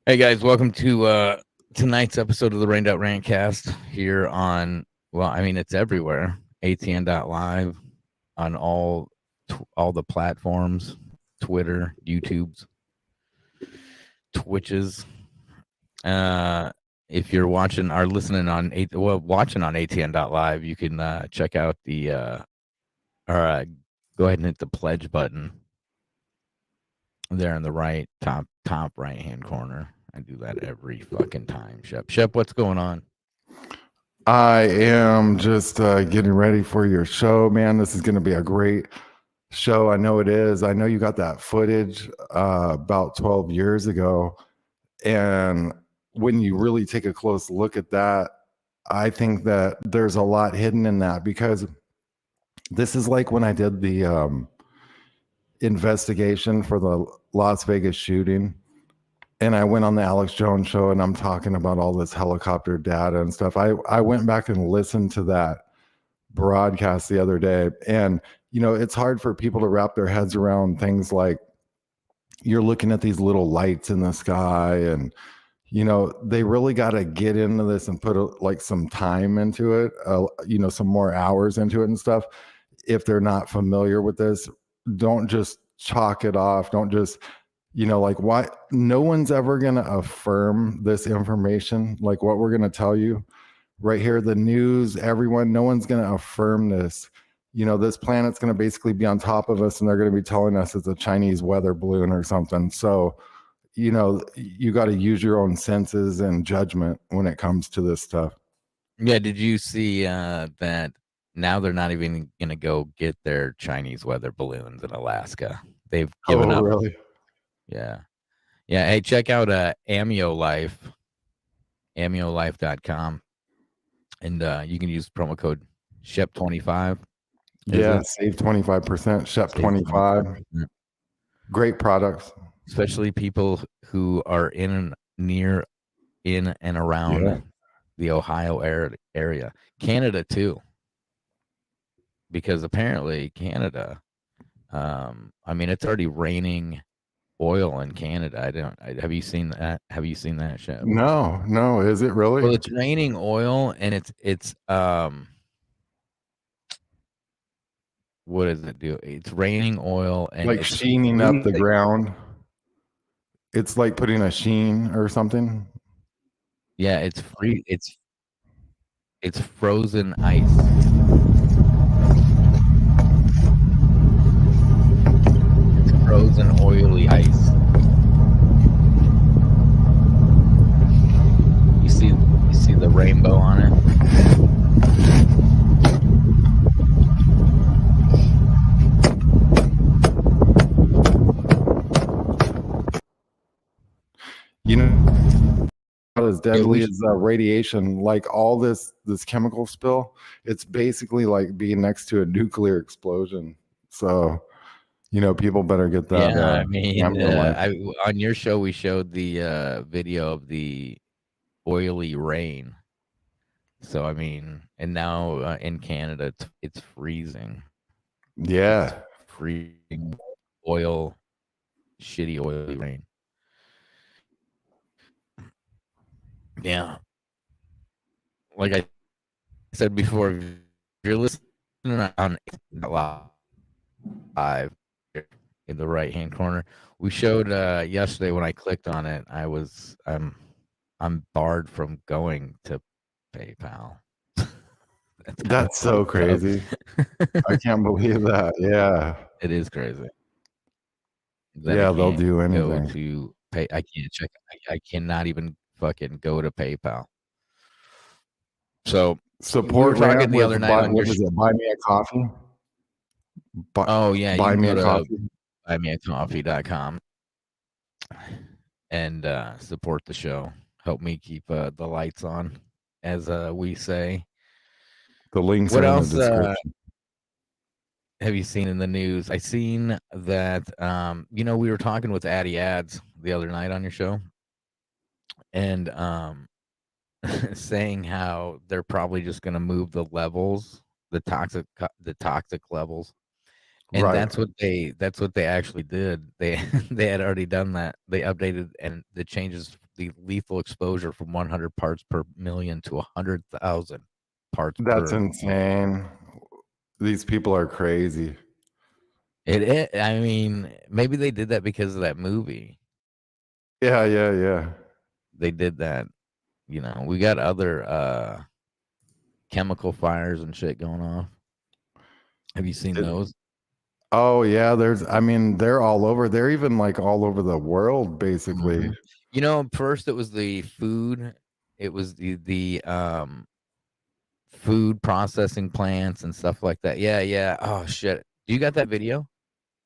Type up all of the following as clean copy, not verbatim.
Hey guys, welcome to tonight's episode of the Rained Out RantCast here on, well, I mean, it's everywhere. ATN.live on all the platforms, Twitter, YouTube's, Twitches. If you're watching or listening on watching on ATN.live, you can check out the or go ahead and hit the pledge button there in the top right hand corner. I do that every fucking time. Shep, what's going on? I am just getting ready for your show, man. This is going to be a great show. I know it is. I know you got that footage about 12 years ago. And when you really take a close look at that, I think that there's a lot hidden in that, because this is like when I did the investigation for the Las Vegas shooting. And I went on the Alex Jones show and I'm talking about all this helicopter data and stuff. I went back and listened to that broadcast the other day. And, you know, it's hard for people to wrap their heads around things like you're looking at these little lights in the sky, and, you know, they really got to get into this and put like some time into it, you know, some more hours into it and stuff. If they're not familiar with this, don't just chalk it off. Don't just, you know, like, why no one's ever going to affirm this information, like what we're going to tell you right here, the news, everyone, no one's going to affirm this. You know, this planet's going to basically be on top of us and they're going to be telling us it's a Chinese weather balloon or something. So, you know, you got to use your own senses and judgment when it comes to this stuff. Yeah, did you see that now they're not even going to go get their Chinese weather balloons in Alaska? They've given up. Really? Yeah. Yeah. Hey, check out AmioLife, AmioLife.com. And you can use promo code SHEP25. Yeah, save 25%, Shep 25. Great products. Especially people who are in and around the Ohio area. Canada too. Because apparently Canada, I mean, it's already raining oil in Canada. Have you seen that? Have you seen that show? No. Is it really? Well, it's raining oil, and it's what does it do? It's raining oil and like it's sheening up the ground. It's like putting a sheen or something. Yeah, it's free. It's frozen ice. It's frozen oily ice. You see the rainbow on it? You know, not as deadly as radiation. Like all this chemical spill, it's basically like being next to a nuclear explosion. So, you know, people better get that. Yeah, I mean, on your show we showed the video of the oily rain. So I mean, and now in Canada it's freezing. Yeah, it's freezing shitty oily rain. Yeah, like I said before, if you're listening on live in the right hand corner, we showed yesterday when I clicked on it, I'm barred from going to PayPal. That's so crazy. I can't believe that. Yeah, it is crazy. Yeah, they'll do anything. Go to pay. I can't check. I cannot even fucking go to PayPal. So support we were talking the other night on what is it? Buy me a coffee. Oh yeah, buy me a coffee. buymeacoffee.com and support the show. Help me keep the lights on, as we say. The links are in the description. Have you seen in the news? I seen that you know, we were talking with Addy Ads the other night on your show, and saying how they're probably just going to move the levels, the toxic levels, and that's what they actually did. They had already done that. They updated, and the changes the lethal exposure from 100 parts per million to 100,000 parts That's per. insane. These people are crazy. I mean, maybe they did that because of that movie. Yeah. They did that. We got other chemical fires and shit going off. Have you seen those? Oh yeah, they're all over. They're even like all over the world, basically. First it was the food. It was the food processing plants and stuff like that. Yeah. Oh shit. Do you got that video?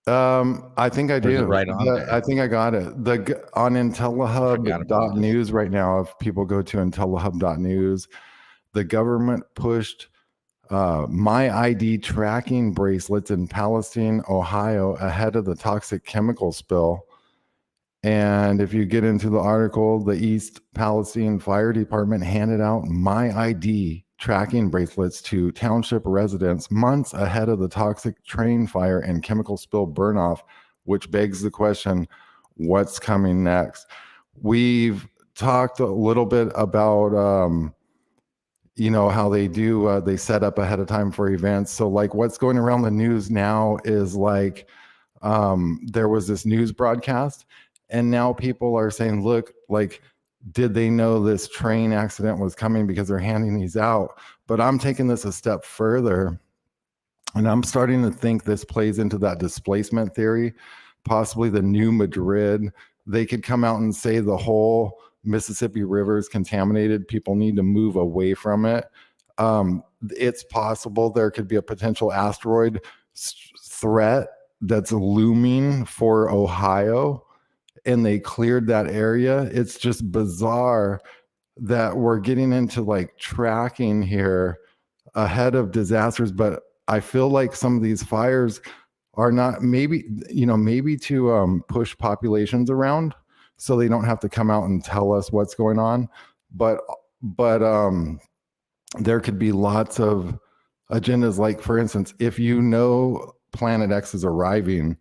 I think I Or is it do. right on there? I think I got it. On I forgot about this. IntelliHub.news right now, if people go to IntelliHub.news, the government pushed My ID tracking bracelets in Palestine, Ohio, ahead of the toxic chemical spill. And if you get into the article, the East Palestine Fire Department handed out My ID tracking bracelets to township residents months ahead of the toxic train fire and chemical spill burnoff, which begs the question, what's coming next? We've talked a little bit about how they set up ahead of time for events. So like what's going around the news now is like there was this news broadcast, and now people are saying, look, like, did they know this train accident was coming because they're handing these out? But I'm taking this a step further, and I'm starting to think this plays into that displacement theory, possibly the new Madrid. They could come out and say the whole Mississippi River is contaminated. People need to move away from it. It's possible there could be a potential asteroid threat that's looming for Ohio, and they cleared that area. It's just bizarre that we're getting into like tracking here ahead of disasters, but I feel like some of these fires are not maybe to push populations around so they don't have to come out and tell us what's going on, but there could be lots of agendas. Like, for instance, if Planet X is arriving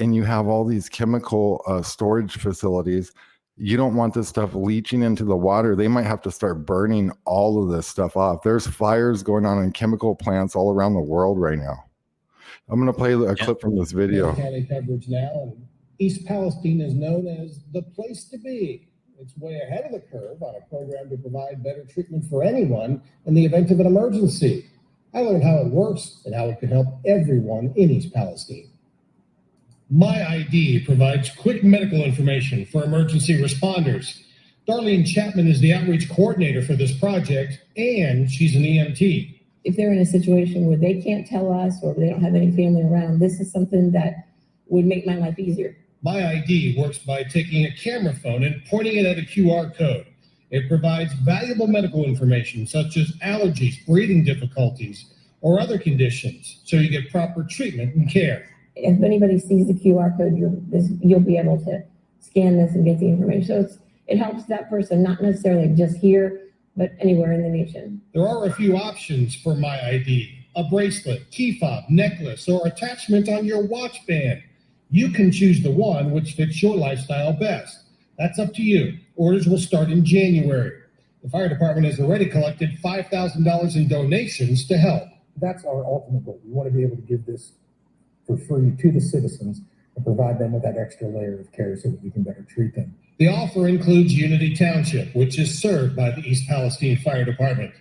and you have all these chemical storage facilities, you don't want this stuff leaching into the water. They might have to start burning all of this stuff off. There's fires going on in chemical plants all around the world right now. I'm going to play a clip from this video. County coverage now, and East Palestine is known as the place to be. It's way ahead of the curve on a program to provide better treatment for anyone in the event of an emergency. I learned how it works and how it could help everyone in East Palestine. My ID provides quick medical information for emergency responders. Darlene Chapman is the outreach coordinator for this project, and she's an EMT. If they're in a situation where they can't tell us or they don't have any family around, this is something that would make my life easier. My ID works by taking a camera phone and pointing it at a QR code. It provides valuable medical information such as allergies, breathing difficulties, or other conditions, so you get proper treatment and care. If anybody sees the QR code, you'll be able to scan this and get the information. So it helps that person, not necessarily just here, but anywhere in the nation. There are a few options for My ID: a bracelet, key fob, necklace, or attachment on your watch band. You can choose the one which fits your lifestyle best. That's up to you. Orders will start in January. The fire department has already collected $5,000 in donations to help. That's our ultimate goal. We want to be able to give this for free to the citizens and provide them with that extra layer of care so that we can better treat them. The offer includes Unity Township, which is served by the East Palestine Fire Department.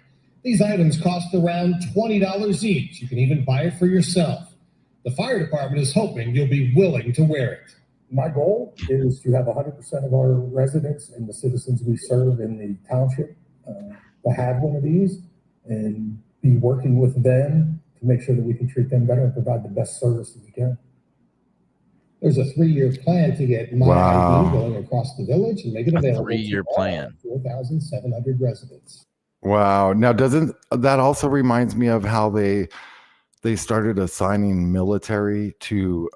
These items cost around $20 each. You can even buy it for yourself. The fire department is hoping you'll be willing to wear it. My goal is to have 100% of our residents and the citizens we serve in the township to have one of these and be working with them to make sure that we can treat them better and provide the best service that we can. There's a 3-year plan to get My ID going across the village and make it available. 3-year plan. 4,700 residents. Wow. Now, doesn't that also reminds me of how they started assigning military to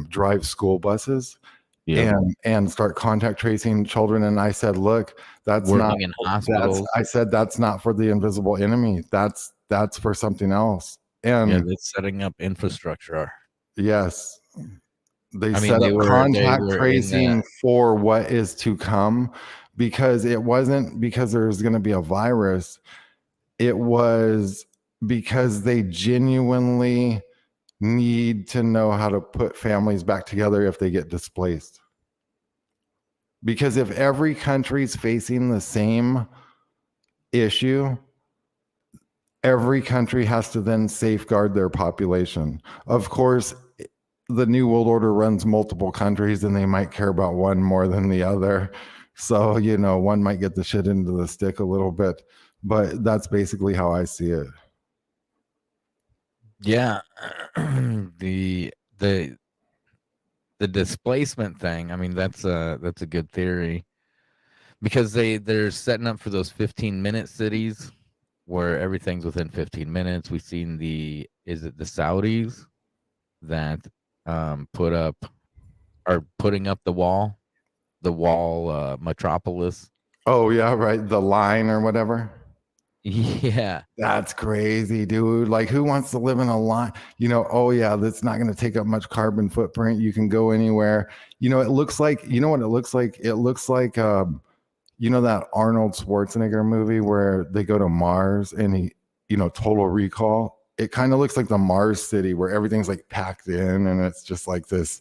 drive school buses and start contact tracing children? And I said, look, that's working not in hospitals. I said that's not for the invisible enemy. That's for something else. And it's setting up infrastructure. Yes. They set up contact tracing for what is to come, because it wasn't because there was going to be a virus. It was because they genuinely need to know how to put families back together if they get displaced. Because if every country's facing the same issue, every country has to then safeguard their population. Of course, the New World Order runs multiple countries and they might care about one more than the other. So, you know, one might get the shit into the stick a little bit, but that's basically how I see it. Yeah. the displacement thing, I mean, that's a good theory, because they're setting up for those 15-minute cities where everything's within 15 minutes. We've seen is it the Saudis that are putting up the wall metropolis. Oh yeah, right, the line or whatever. Yeah, that's crazy, dude. Like, who wants to live in a line? You know, oh yeah, that's not going to take up much carbon footprint. You can go anywhere. You know, it looks like, you know what it looks like? It looks like you know, that Arnold Schwarzenegger movie where they go to Mars and he, you know, Total Recall. It kind of looks like the Mars city where everything's like packed in and it's just like this,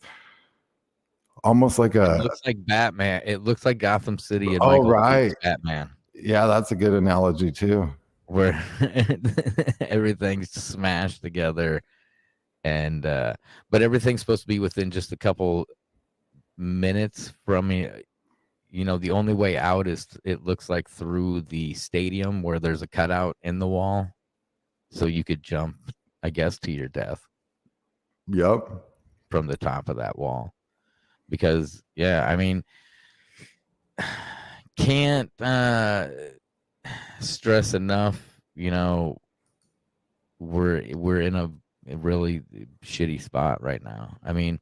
almost like it looks like Batman. It looks like Gotham City and oh Michael right, Keaton's Batman. Yeah, that's a good analogy too. Where everything's smashed together, and but everything's supposed to be within just a couple minutes from me. You know, the only way out is, it looks like, through the stadium where there's a cutout in the wall, so you could jump, I guess, to your death. Yep. From the top of that wall. Because, yeah, I mean, can't stress enough, you know, we're in a really shitty spot right now. I mean,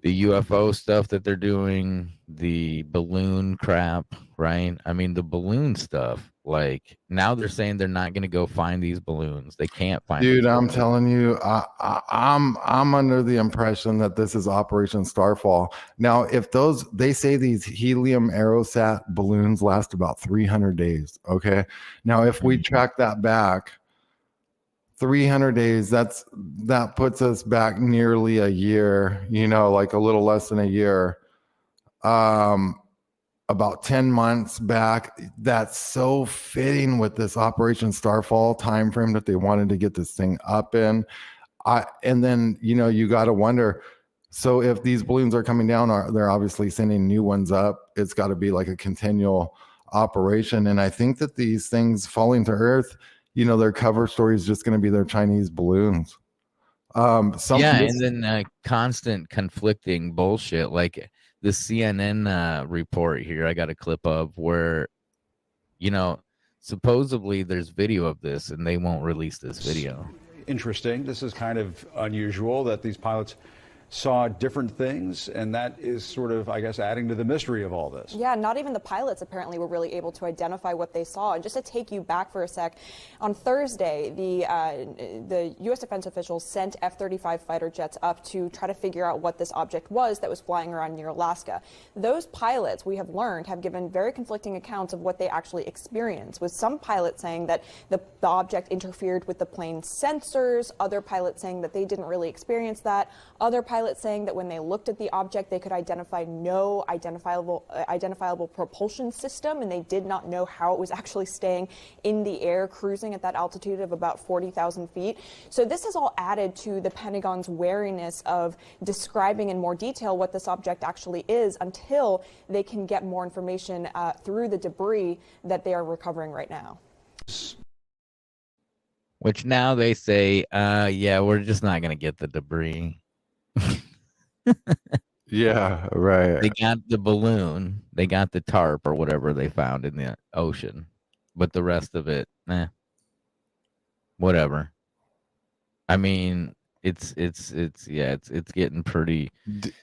the UFO stuff that they're doing, the balloon crap, right? I mean, the balloon stuff, like, now they're saying they're not going to go find these balloons. They can't find Dude, I'm balloons. telling you, I'm under the impression that this is Operation Starfall. Now, if they say these helium aerosat balloons last about 300 days, okay? Now, if we track that back 300 days, that puts us back nearly a year, you know, like a little less than a year. About 10 months back. That's so fitting with this Operation Starfall timeframe that they wanted to get this thing up in. And then, you know, you got to wonder, so if these balloons are coming down, they're obviously sending new ones up. It's got to be like a continual operation. And I think that these things falling to Earth, you know, their cover story is just going to be their Chinese balloons. And then constant conflicting bullshit, like the CNN report here I got a clip of, where, you know, supposedly there's video of this and they won't release this video. Interesting. This is kind of unusual that these pilots saw different things, and that is sort of, I guess, adding to the mystery of all this. Yeah, not even the pilots apparently were really able to identify what they saw. And just to take you back for a sec, on Thursday, the U.S. defense officials sent F-35 fighter jets up to try to figure out what this object was that was flying around near Alaska. Those pilots, we have learned, have given very conflicting accounts of what they actually experienced, with some pilots saying that the object interfered with the plane's sensors, other pilots saying that they didn't really experience that, other pilots saying that when they looked at the object, they could identify no identifiable propulsion system, and they did not know how it was actually staying in the air, cruising at that altitude of about 40,000 feet. So this has all added to the Pentagon's wariness of describing in more detail what this object actually is until they can get more information through the debris that they are recovering right now. Which now they say, yeah, we're just not going to get the debris. Yeah, right. They got the balloon, they got the tarp or whatever they found in the ocean, but the rest of it, whatever. I mean, it's getting pretty.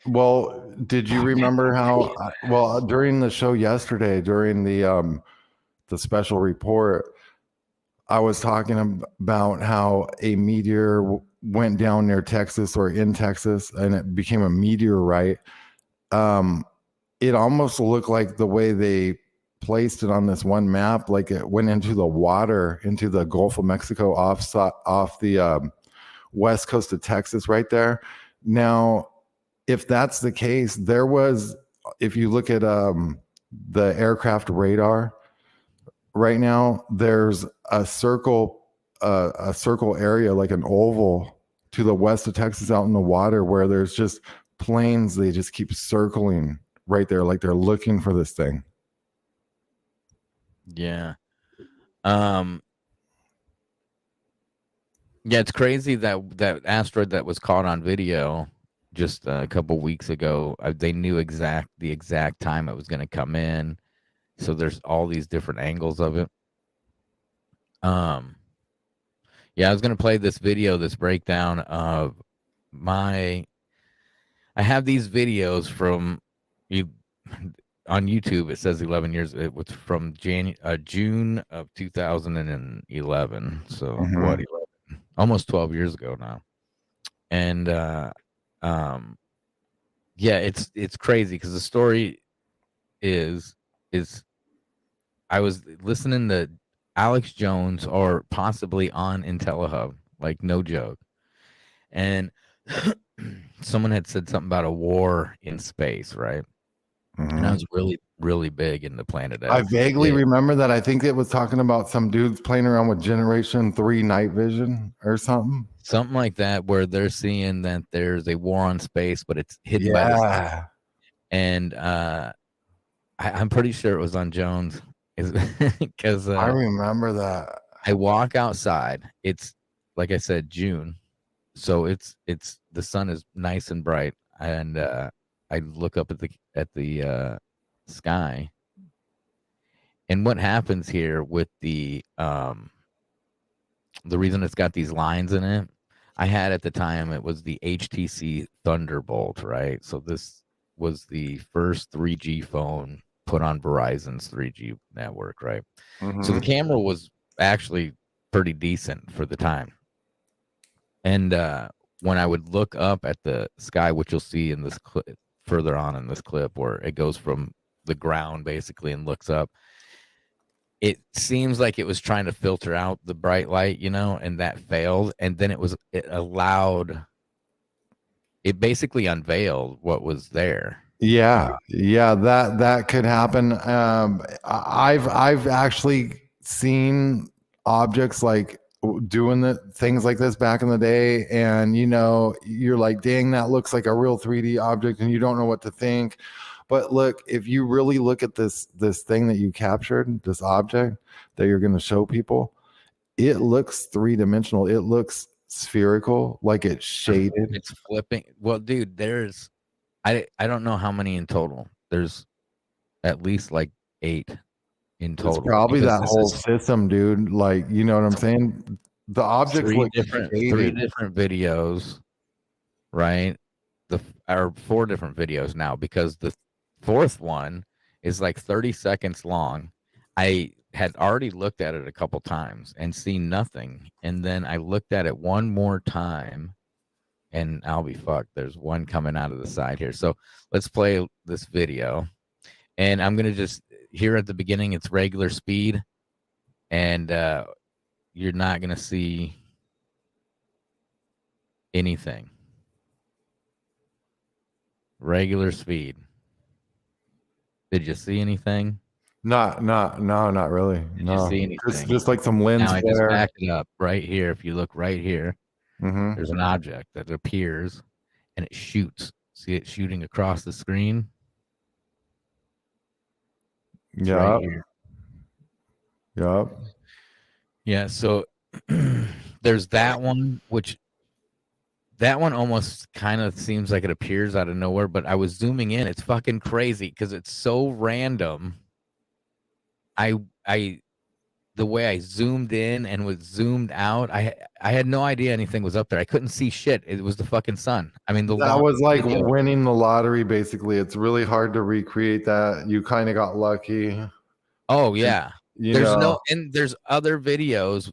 Well, did you remember how? Well, during the show yesterday, during the special report, I was talking about how a meteor went down near Texas or in Texas, and it became a meteorite. It almost looked like the way they placed it on this one map, like it went into the water, into the Gulf of Mexico, off the west coast of Texas, right there. Now, if that's the case, there was, if you look at the aircraft radar right now, there's a circle area, like an oval to the west of Texas out in the water, where there's just planes. They just keep circling right there, like they're looking for this thing. Yeah. Yeah, it's crazy that asteroid that was caught on video just a couple weeks ago. They knew the exact time it was going to come in. So there's all these different angles of it. Yeah, I was going to play this video, this breakdown of I have these videos from you on YouTube. It says 11 years. It was from June of 2011. So what? 11, almost 12 years ago now. And yeah, it's crazy because the story is I was listening to Alex Jones, or possibly on IntelliHub, like no joke, and someone had said something about a war in space, right? And I was really, really big into Planet X. I vaguely remember that. I think it was talking about some dudes playing around with Generation 3 night vision or something. Something like that, where they're seeing that there's a war on space, but it's hidden by the sun. And I'm pretty sure it was on Jones, because I remember that. I walk outside. It's, like I said, June, so it's the sun is nice and bright, and I look up at the sky, and what happens here with the reason it's got these lines in it, I had at the time, it was the HTC Thunderbolt, right? So this was the first 3G phone put on Verizon's 3G network, right? So the camera was actually pretty decent for the time. And when I would look up at the sky, which you'll see in this clip, further on in this clip, where it goes from the ground basically and looks up, it seems like it was trying to filter out the bright light, and that failed. And then it basically unveiled what was there. Yeah, that could happen. I've actually seen objects like doing things like this back in the day, and you're like, dang, that looks like a real 3D object, and you don't know what to think. But look, if you really look at this thing that you captured, this object that you're going to show people, it looks 3-dimensional. It looks spherical, like it's shaded. It's flipping. Well, dude, I don't know how many in total. There's at least like 8 in total. It's probably that whole system, dude. Like, you know what I'm saying? The objects look three different videos, right? Or 4 different videos now, because the 4th one is like 30 seconds long. I had already looked at it a couple times and seen nothing, and then I looked at it one more time, and I'll be fucked. There's one coming out of the side here. So let's play this video. And I'm going to just, here at the beginning, it's regular speed. And you're not going to see anything. Regular speed. Did you see anything? No, not really. Did you see anything? Just like some lens now I flare. just backed it up right here. If you look right here, there's an object that appears and it shoots. See it shooting across the screen? It's right here. Yep. Yeah, so there's that one, which that one almost kind of seems like it appears out of nowhere, but I was zooming in. It's fucking crazy because it's so random. The way I zoomed in and was zoomed out, I had no idea anything was up there. I couldn't see shit. It was the fucking sun. I mean, that was like winning the lottery, basically. It's really hard to recreate that. You kind of got lucky. Oh yeah. There's other videos,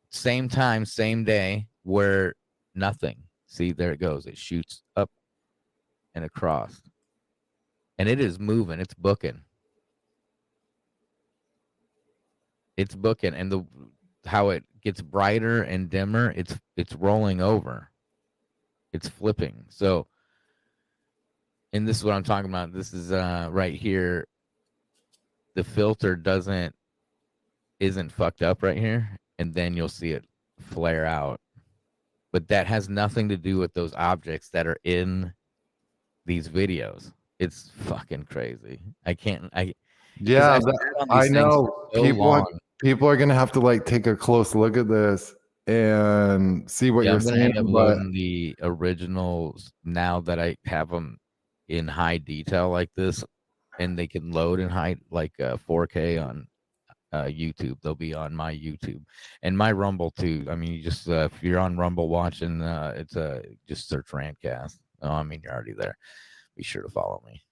same time, same day, where nothing. See, there it goes. It shoots up and across. And it is moving. It's booking. It's booking, and how it gets brighter and dimmer, it's rolling over. It's flipping. So, and this is what I'm talking about. This is right here. The filter isn't fucked up right here, and then you'll see it flare out. But that has nothing to do with those objects that are in these videos. It's fucking crazy. Because Yeah, I've sat on I these things know. for so long. People are gonna have to like take a close look at this and see what Yeah, you're I'm gonna saying. end up But loading the originals now that I have them in high detail like this, and they can load in high, like 4K on YouTube. They'll be on my YouTube and my Rumble too. I mean, you just if you're on Rumble watching, it's just search RantCast. Oh, I mean, you're already there. Be sure to follow me.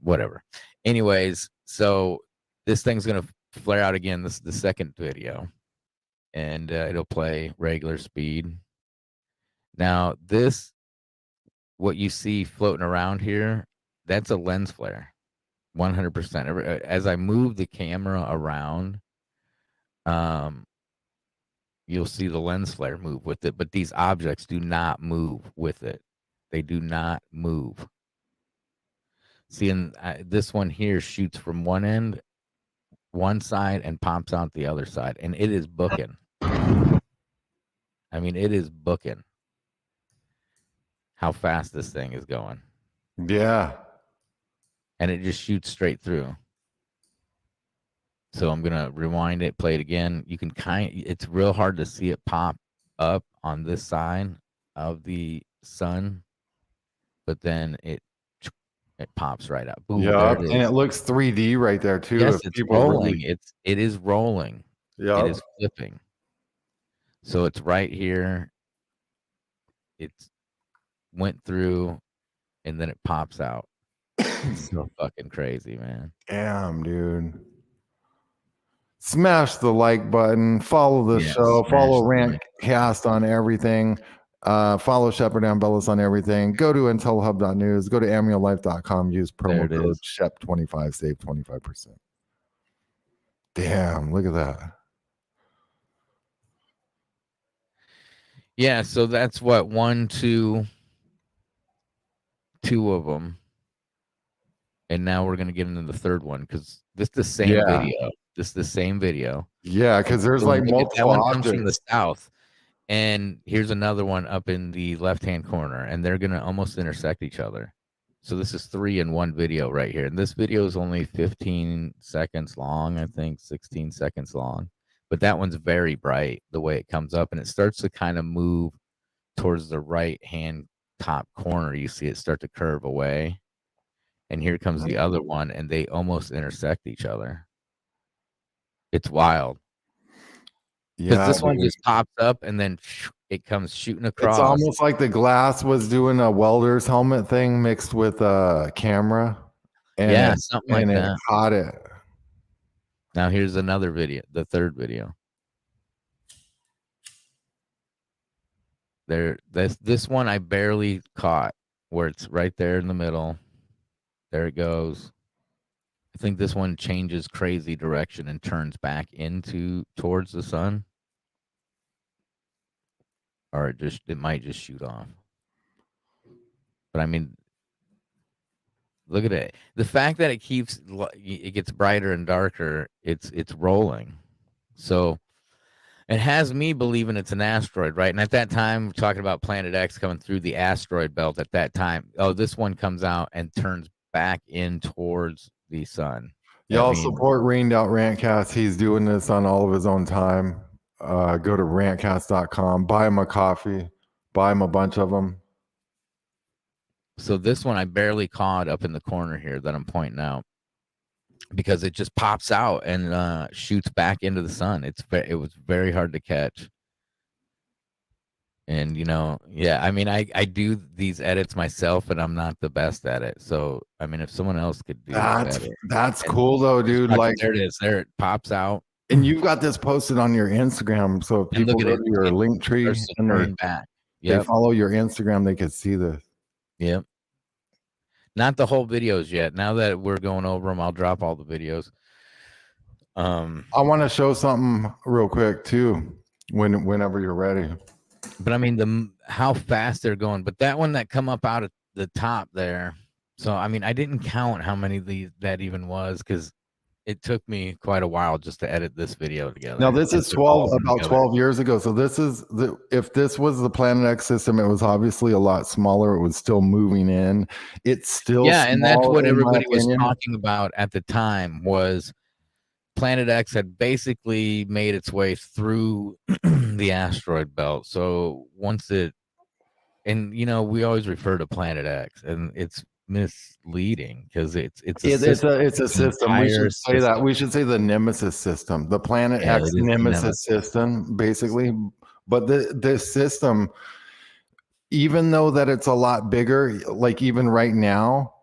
Whatever. Anyways, so this thing's gonna flare out again. This is the second video, and it'll play regular speed. Now, what you see floating around here, that's a lens flare, 100%. As I move the camera around, you'll see the lens flare move with it, but these objects do not move with it. They do not move. See, and this one here shoots from one side, and pops out the other side, and it is booking. I mean, it is booking how fast this thing is going. yeah, And it just shoots straight through. So I'm gonna rewind it, play it again. You can it's real hard to see it pop up on this side of the sun, but then it pops right up. Boom, yeah, there it and is. it looks 3D right there too. Yes, if it's people rolling. really- It is rolling. yeah, It is flipping. So it's right here. It's went through, and then it pops out. It's so fucking crazy, man. damn, dude. Smash the like button, follow the Yeah, show, smash follow the like RantCast on everything, follow Shepard and Bellis on everything. Go to intelhub.news, go to amulife.com, use There promo it code is. SHEP25, save 25%. Damn, look at that. Yeah, so that's what, two of them. And now we're gonna get into the third one because this is the same Yeah. video. This is the same video. Yeah, because there's like Look at that multiple one comes from the objects. south, and here's another one up in the left-hand corner, and they're gonna almost intersect each other. So this is 3 in 1 video right here, and this video is only 15 seconds long, I think 16 seconds long. But that one's very bright the way it comes up, and it starts to kind of move towards the right-hand top corner. You see it start to curve away. And here comes the other one, and they almost intersect each other. It's wild. Because Yeah, this one dude. just pops up, and then it comes shooting across. It's almost like the glass was doing a welder's helmet thing mixed with a camera. And Yeah, something like that. It caught it. Now here's another video, the third video. This one I barely caught, where it's right there in the middle. There it goes. I think this one changes crazy direction and turns back towards the sun. Or it might just shoot off. But I mean, look at it. The fact that it gets brighter and darker, it's rolling. So it has me believing it's an asteroid, right? And at that time, we're talking about Planet X coming through the asteroid belt at that time. Oh, this one comes out and turns back in towards the sun. Y'all support Rained Out RantCast. He's doing this on all of his own time. Go to rantcast.com, buy him a coffee, buy him a bunch of them. So this one I barely caught up in the corner here that I'm pointing out, because it just pops out and shoots back into the sun. It was very hard to catch. And yeah, I mean, I do these edits myself, and I'm not the best at it. So I mean, if someone else could do that's cool though, dude. Like, there it is. There it pops out. And you've got this posted on your Instagram, so if people go to your link tree and they follow your Instagram, they could see this. Yep. Not the whole videos yet. Now that we're going over them, I'll drop all the videos. I want to show something real quick too, whenever you're ready. But I mean, how fast they're going. But that one that come up out at the top there. So I mean, I didn't count how many of these that even was because it took me quite a while just to edit this video together. Now this is Put all of them about together. 12 years ago. So this is if this was the Planet X system, it was obviously a lot smaller. It was still moving in. It's still and that's small, what in my everybody was opinion. talking about at the time was Planet X had basically made its way through the asteroid belt. So once it, and you know, we always refer to Planet X, and it's misleading because it's a system. It's a system. We entire should say that. system. We should say the Nemesis system, the Planet Yeah, X it is the Nemesis system, basically. But this system, even though that it's a lot bigger, like even right now,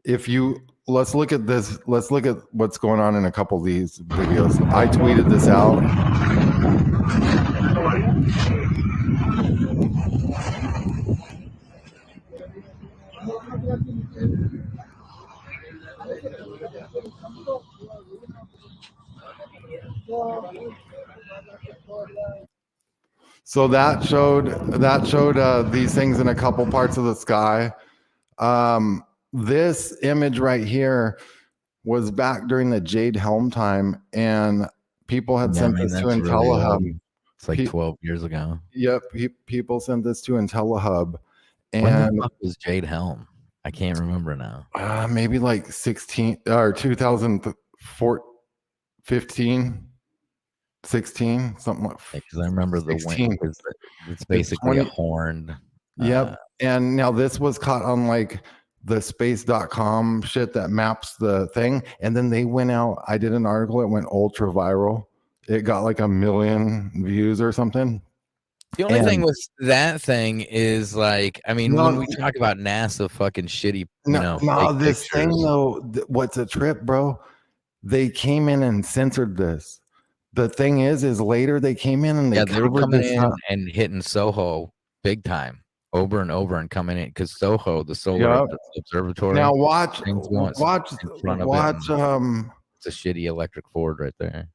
if you let's look at this, let's look at what's going on in a couple of these videos. I tweeted this out. So that showed these things in a couple parts of the sky. This image right here was back during the Jade Helm time, and people had sent this to IntelliHub. It's like 12 years ago. Yep, people sent this to IntelliHub, When and the fuck was Jade Helm? I can't remember now. maybe like 16 or 2014, 15, 16, something like. Because I remember the 16. wing. It's basically a horned. Yep. And now this was caught on like the space.com shit that maps the thing. And then they went out. I did an article. It went ultra viral. It got like 1 million views or something. The only thing with that thing is like, I mean, No, when we talk about NASA fucking shitty, No, fake this thing pictures, though, what's a trip, bro? They came in and censored this. The thing is later they came in and they were covered coming this in up. and hitting Soho big time over and over and coming in because Soho, the solar Yep. observatory. Now watch. in front of Watch. it, it's a shitty electric Ford right there.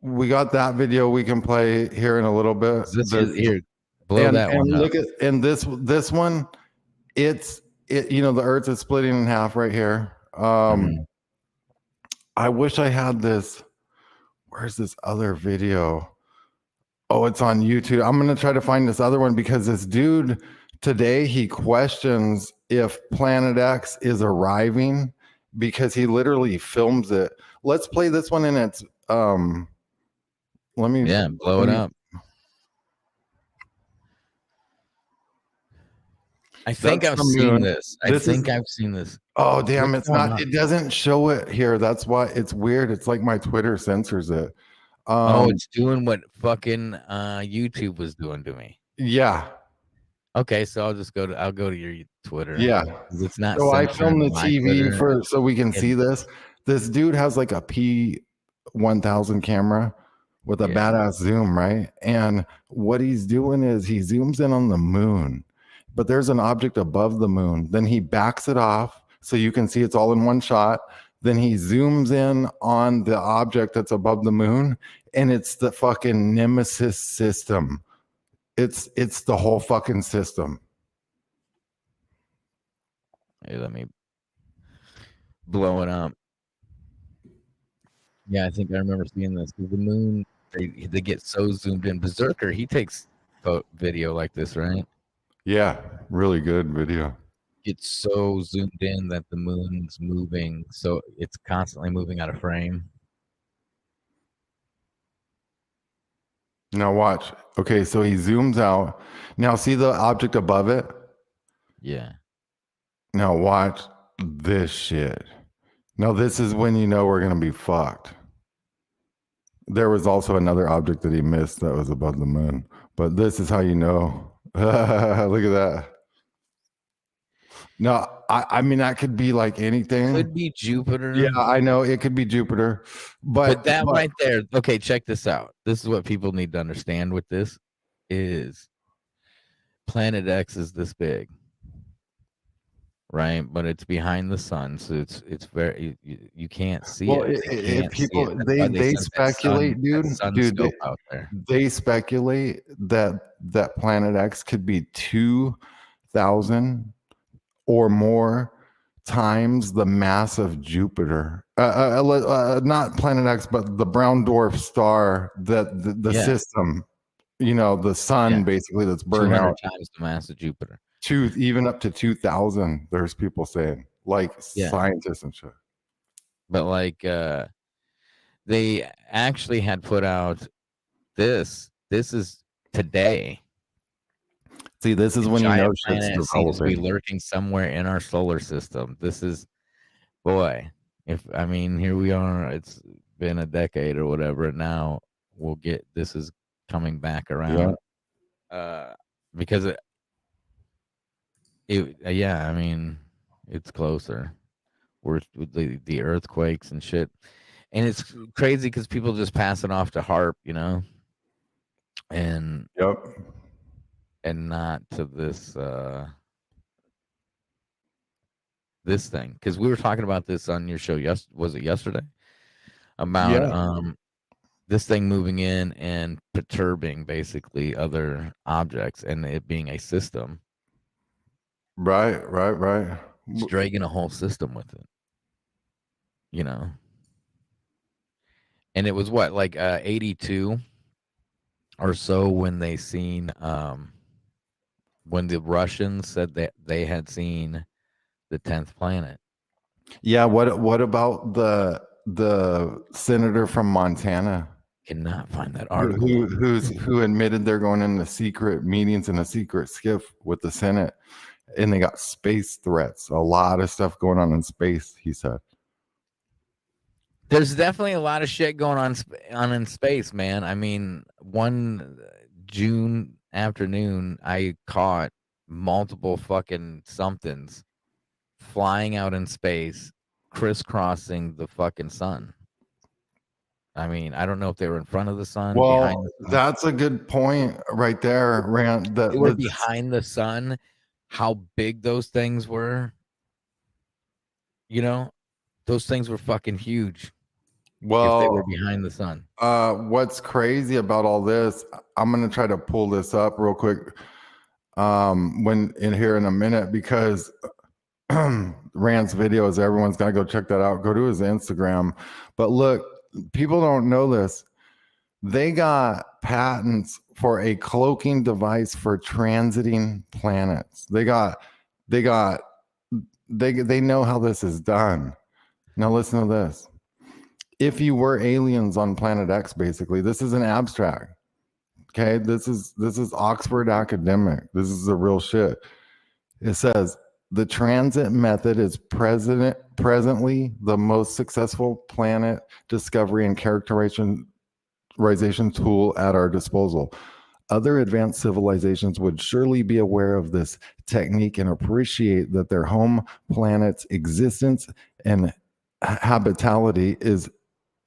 We got that video we can play here in a little bit. Here, blow that one up. Look at this one. It the Earth is splitting in half right here. I wish I had this. Where's this other video? Oh, it's on YouTube. I'm gonna try to find this other one because this dude today he questions if Planet X is arriving because he literally films it. Let's play this one in its let me blow it up. I think I've seen this. I think I've seen this. Oh damn, it's not. It doesn't show it here. That's why it's weird. It's like my Twitter censors it. It's doing what fucking YouTube was doing to me. Yeah. Okay, so I'll go to your Twitter. Yeah. It's not. So I filmed the TV Twitter. so we can see this. This dude has like a P1000 camera with a badass zoom, right? And what he's doing is he zooms in on the moon, but there's an object above the moon. Then he backs it off so you can see it's all in one shot. Then he zooms in on the object that's above the moon, and it's the fucking Nemesis system. It's the whole fucking system. Hey, let me blow it up. Yeah, I think I remember seeing this. The moon, they get so zoomed in. Berserker, he takes video like this, right? Yeah, really good video. It's so zoomed in that the moon's moving, so it's constantly moving out of frame. Now watch. Okay, so he zooms out. Now see the object above it? Yeah. Now watch this shit. Now this is when you know we're going to be fucked. There was also another object that he missed that was above the moon. But this is how you know. Look at that. No, I mean, that could be like anything. Could be Jupiter. Yeah, I know. It could be Jupiter. But right there. Okay, check this out. This is what people need to understand with this is Planet X is this big. right? But it's behind the sun, so it's very you can't see Well, it. They can't see it. people That's why they they sent speculate, that dude. sun Dude, scope out there. they speculate that Planet X could be 2,000 or more times the mass of Jupiter. Not Planet X, but the brown dwarf star that the Yeah. system, the sun Yeah. basically that's burned 200 out. times the mass of Jupiter. Even up to 2,000. There's people saying, like Yeah. scientists and shit. But like they actually had put out this is today. See, this is A when you know giant shit's planet seems to be developing. lurking somewhere in our solar system. This is, boy, here we are. It's been a decade or whatever. Now this is coming back around. Because it's closer. We're with the earthquakes and shit. And it's crazy because people just pass it off to HARP, and Yep. and not to this thing, because we were talking about this on your show. Was it yesterday? About this thing moving in and perturbing basically other objects, and it being a system. Right. It's dragging a whole system with it. And it was what, like 82 or so when they seen when the Russians said that they had seen the 10th planet. Yeah, what about the senator from Montana Cannot find that article. who admitted they're going into secret meetings in a secret skiff with the Senate, and they got space threats, a lot of stuff going on in space, he said. There's definitely a lot of shit going on in space, man. I mean, one June afternoon, I caught multiple fucking somethings flying out in space, crisscrossing the fucking sun. I mean, I don't know if they were in front of the sun, behind the sun. That's a good point right there, Rant. They were behind the sun. How big those things were, those things were fucking huge. If they were behind the sun. What's crazy about all this, I'm gonna try to pull this up real quick when in here in a minute, because Rand's videos, everyone's gotta go check that out. Go to his Instagram. But look, people don't know this. They got patents for a cloaking device for transiting planets. They know how this is done. Now listen to this. If you were aliens on Planet X, basically, this is an abstract. Okay, this is Oxford academic. This is the real shit. It says the transit method is presently the most successful planet discovery and characterization tool at our disposal. Other advanced civilizations would surely be aware of this technique and appreciate that their home planet's existence and habitability is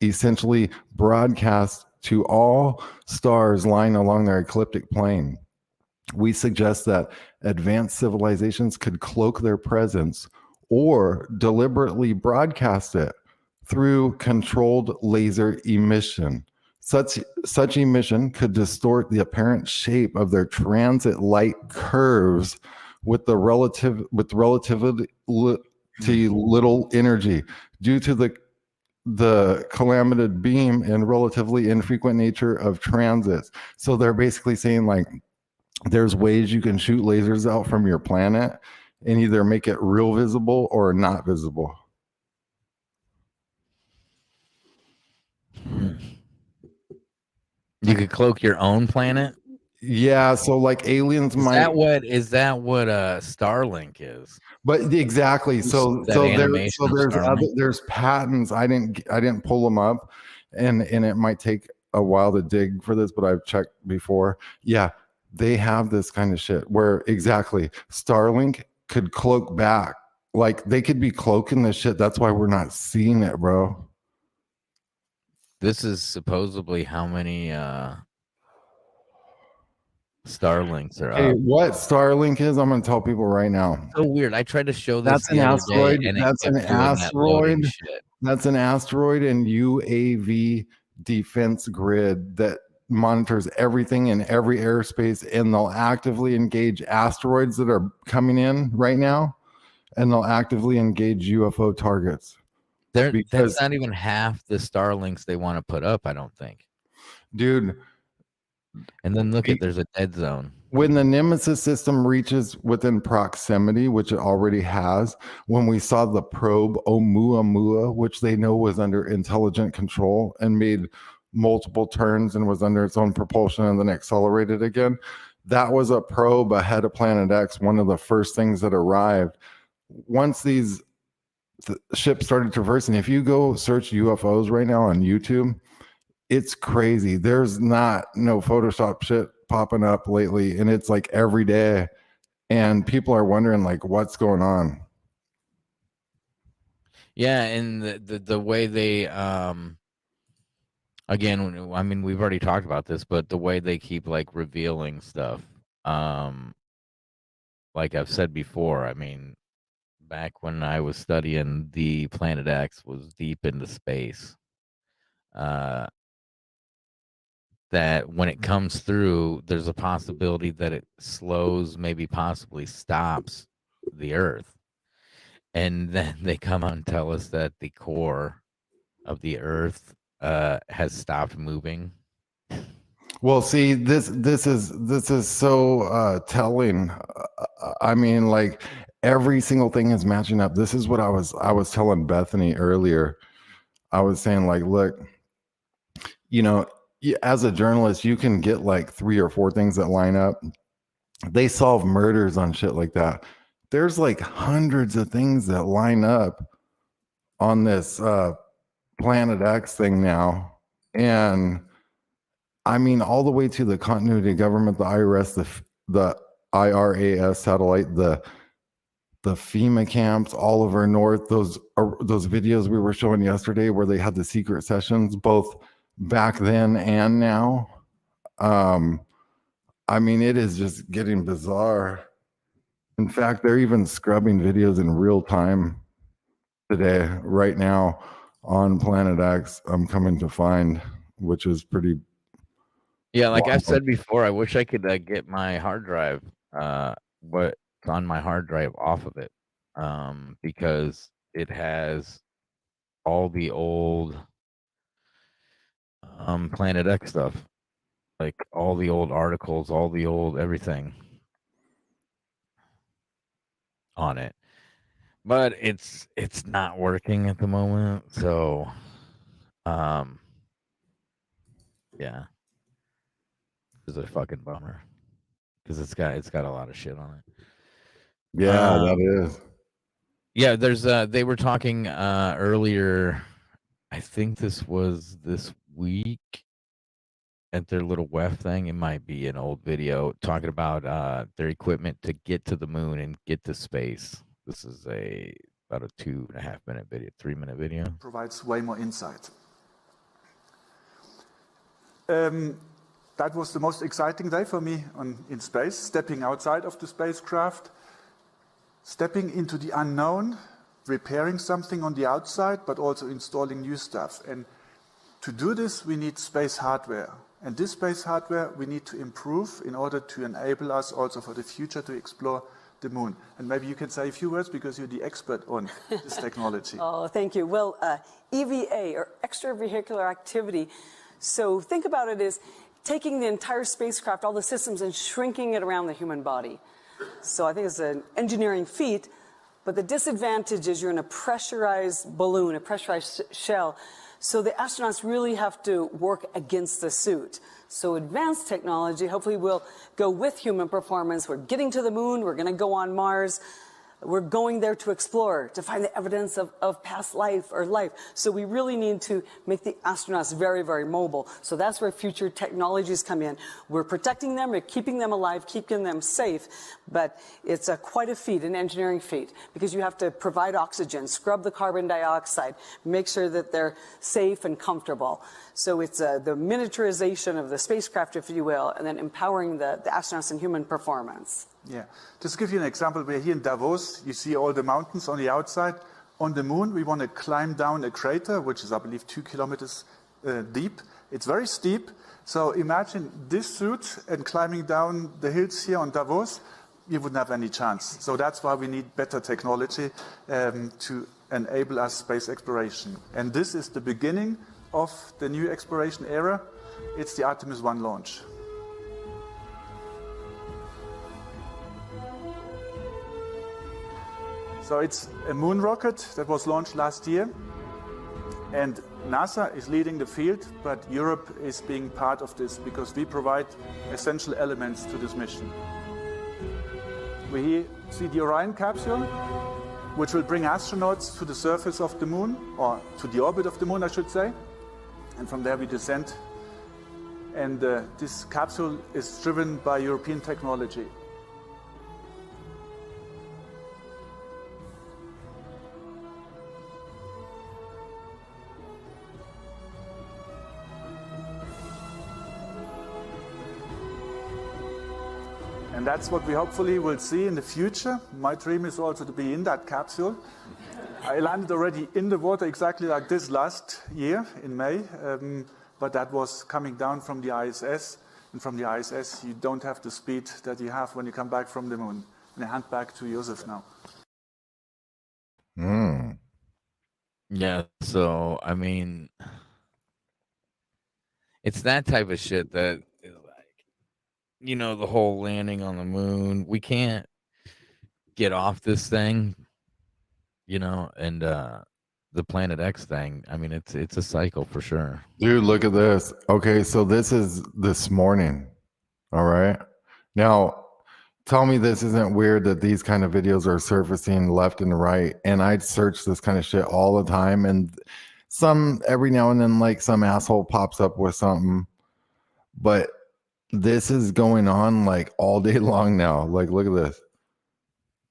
essentially broadcast to all stars lying along their ecliptic plane. We suggest that advanced civilizations could cloak their presence or deliberately broadcast it through controlled laser emission. Such emission could distort the apparent shape of their transit light curves with relatively little energy due to the calamated beam and relatively infrequent nature of transits. So they're basically saying, like, there's ways you can shoot lasers out from your planet and either make it real visible or not visible. You could cloak your own planet? Yeah, so like aliens Is that what Starlink is? But exactly. So there's patents. I didn't pull them up, and it might take a while to dig for this, but I've checked before. Yeah, they have this kind of shit where exactly Starlink could cloak back. Like they could be cloaking this shit. That's why we're not seeing it, bro. This is supposedly how many Starlinks are Hey, up. what Starlink is, I'm going to tell people right now. So weird. I tried to show this That's an the other day, asteroid. and it That's an kept doing that loading asteroid. shit. That's an asteroid and UAV defense grid that monitors everything in every airspace, and they'll actively engage asteroids that are coming in right now, and they'll actively engage UFO targets. That's Because, not even half the Starlinks they want to put up, I don't think. dude, And then look at, there's a dead zone. when the Nemesis system reaches within proximity, which it already has, when we saw the probe Oumuamua, which they know was under intelligent control and made multiple turns and was under its own propulsion and then accelerated again, that was a probe ahead of Planet X, one of the first things that arrived. Once these ships started traversing, if you go search UFOs right now on YouTube, it's crazy. There's no Photoshop shit popping up lately, and it's like every day, and people are wondering like what's going on. Yeah, and the way they again, I mean, we've already talked about this, but the way they keep like revealing stuff, like I've said before, I mean, back when I was studying, the Planet X was deep into space. That when it comes through, there's a possibility that it slows, maybe possibly stops the Earth. And then they come out and tell us that the core of the Earth has stopped moving. Well, see, this is so telling. I mean, like every single thing is matching up. This is what I was telling Bethany earlier. I was saying like, look, as a journalist, you can get like 3 or 4 things that line up. They solve murders on shit like that. There's like hundreds of things that line up on this Planet X thing now. And I mean, all the way to the continuity of government, the IRS, the IRAS satellite, the FEMA camps all over North, those videos we were showing yesterday where they had the secret sessions, both back then and now. I mean, it is just getting bizarre. In fact, they're even scrubbing videos in real time today, right now, on Planet X. I'm coming to find, which is pretty. Yeah, like I've said before, I wish I could get my hard drive, what's on my hard drive off of it, because it has all the old Planet X stuff, like all the old articles, all the old everything on it. But it's not working at the moment, so yeah, it's a fucking bummer because it's got a lot of shit on it. Yeah, that is. Yeah, there's they were talking earlier, I think this was this week at their little WEF thing. It might be an old video talking about their equipment to get to the moon and get to space. This is about a 2.5 minute video, 3-minute video. Provides way more insight. That was the most exciting day for me in space, stepping outside of the spacecraft, stepping into the unknown, repairing something on the outside, but also installing new stuff. And to do this, we need space hardware. And this space hardware we need to improve in order to enable us also for the future to explore the moon. And maybe you can say a few words because you're the expert on this technology. Oh, thank you. Well, EVA, or extravehicular activity. So think about it as taking the entire spacecraft, all the systems, and shrinking it around the human body. So I think it's an engineering feat, but the disadvantage is you're in a pressurized balloon, a pressurized shell. So the astronauts really have to work against the suit. So advanced technology hopefully will go with human performance. We're getting to the moon. We're going to go on Mars. We're going there to explore, to find the evidence of past life or life. So we really need to make the astronauts very, very mobile. So that's where future technologies come in. We're protecting them, we're keeping them alive, keeping them safe, but it's quite a feat, an engineering feat, because you have to provide oxygen, scrub the carbon dioxide, make sure that they're safe and comfortable. So it's the miniaturization of the spacecraft, if you will, and then empowering the astronauts in human performance. Yeah. Just to give you an example, we're here in Davos. You see all the mountains on the outside. On the moon, we want to climb down a crater, which is, I believe, 2 kilometers deep. It's very steep. So imagine this suit and climbing down the hills here on Davos, you wouldn't have any chance. So that's why we need better technology to enable us space exploration. And this is the beginning of the new exploration era. It's the Artemis 1 launch. So it's a moon rocket that was launched last year, and NASA is leading the field, but Europe is being part of this because we provide essential elements to this mission. We here see the Orion capsule, which will bring astronauts to the surface of the moon, or to the orbit of the moon, I should say, and from there we descend. And this capsule is driven by European technology. And that's what we hopefully will see in the future. My dream is also to be in that capsule. I landed already in the water exactly like this last year in May, but that was coming down from the ISS. And from the ISS, you don't have the speed that you have when you come back from the moon. And I hand back to Josef now. Yeah, so, I mean, it's that type of shit that is like, you know, the whole landing on the moon. We can't get off this thing, you know, and the Planet X thing. I mean, it's a cycle for sure. Dude, look at this. Okay, so this is this morning. All right. Now, tell me this isn't weird that these kind of videos are surfacing left and right. And I'd search this kind of shit all the time. And every now and then, like some asshole pops up with something. But this is going on like all day long now. Like, look at this.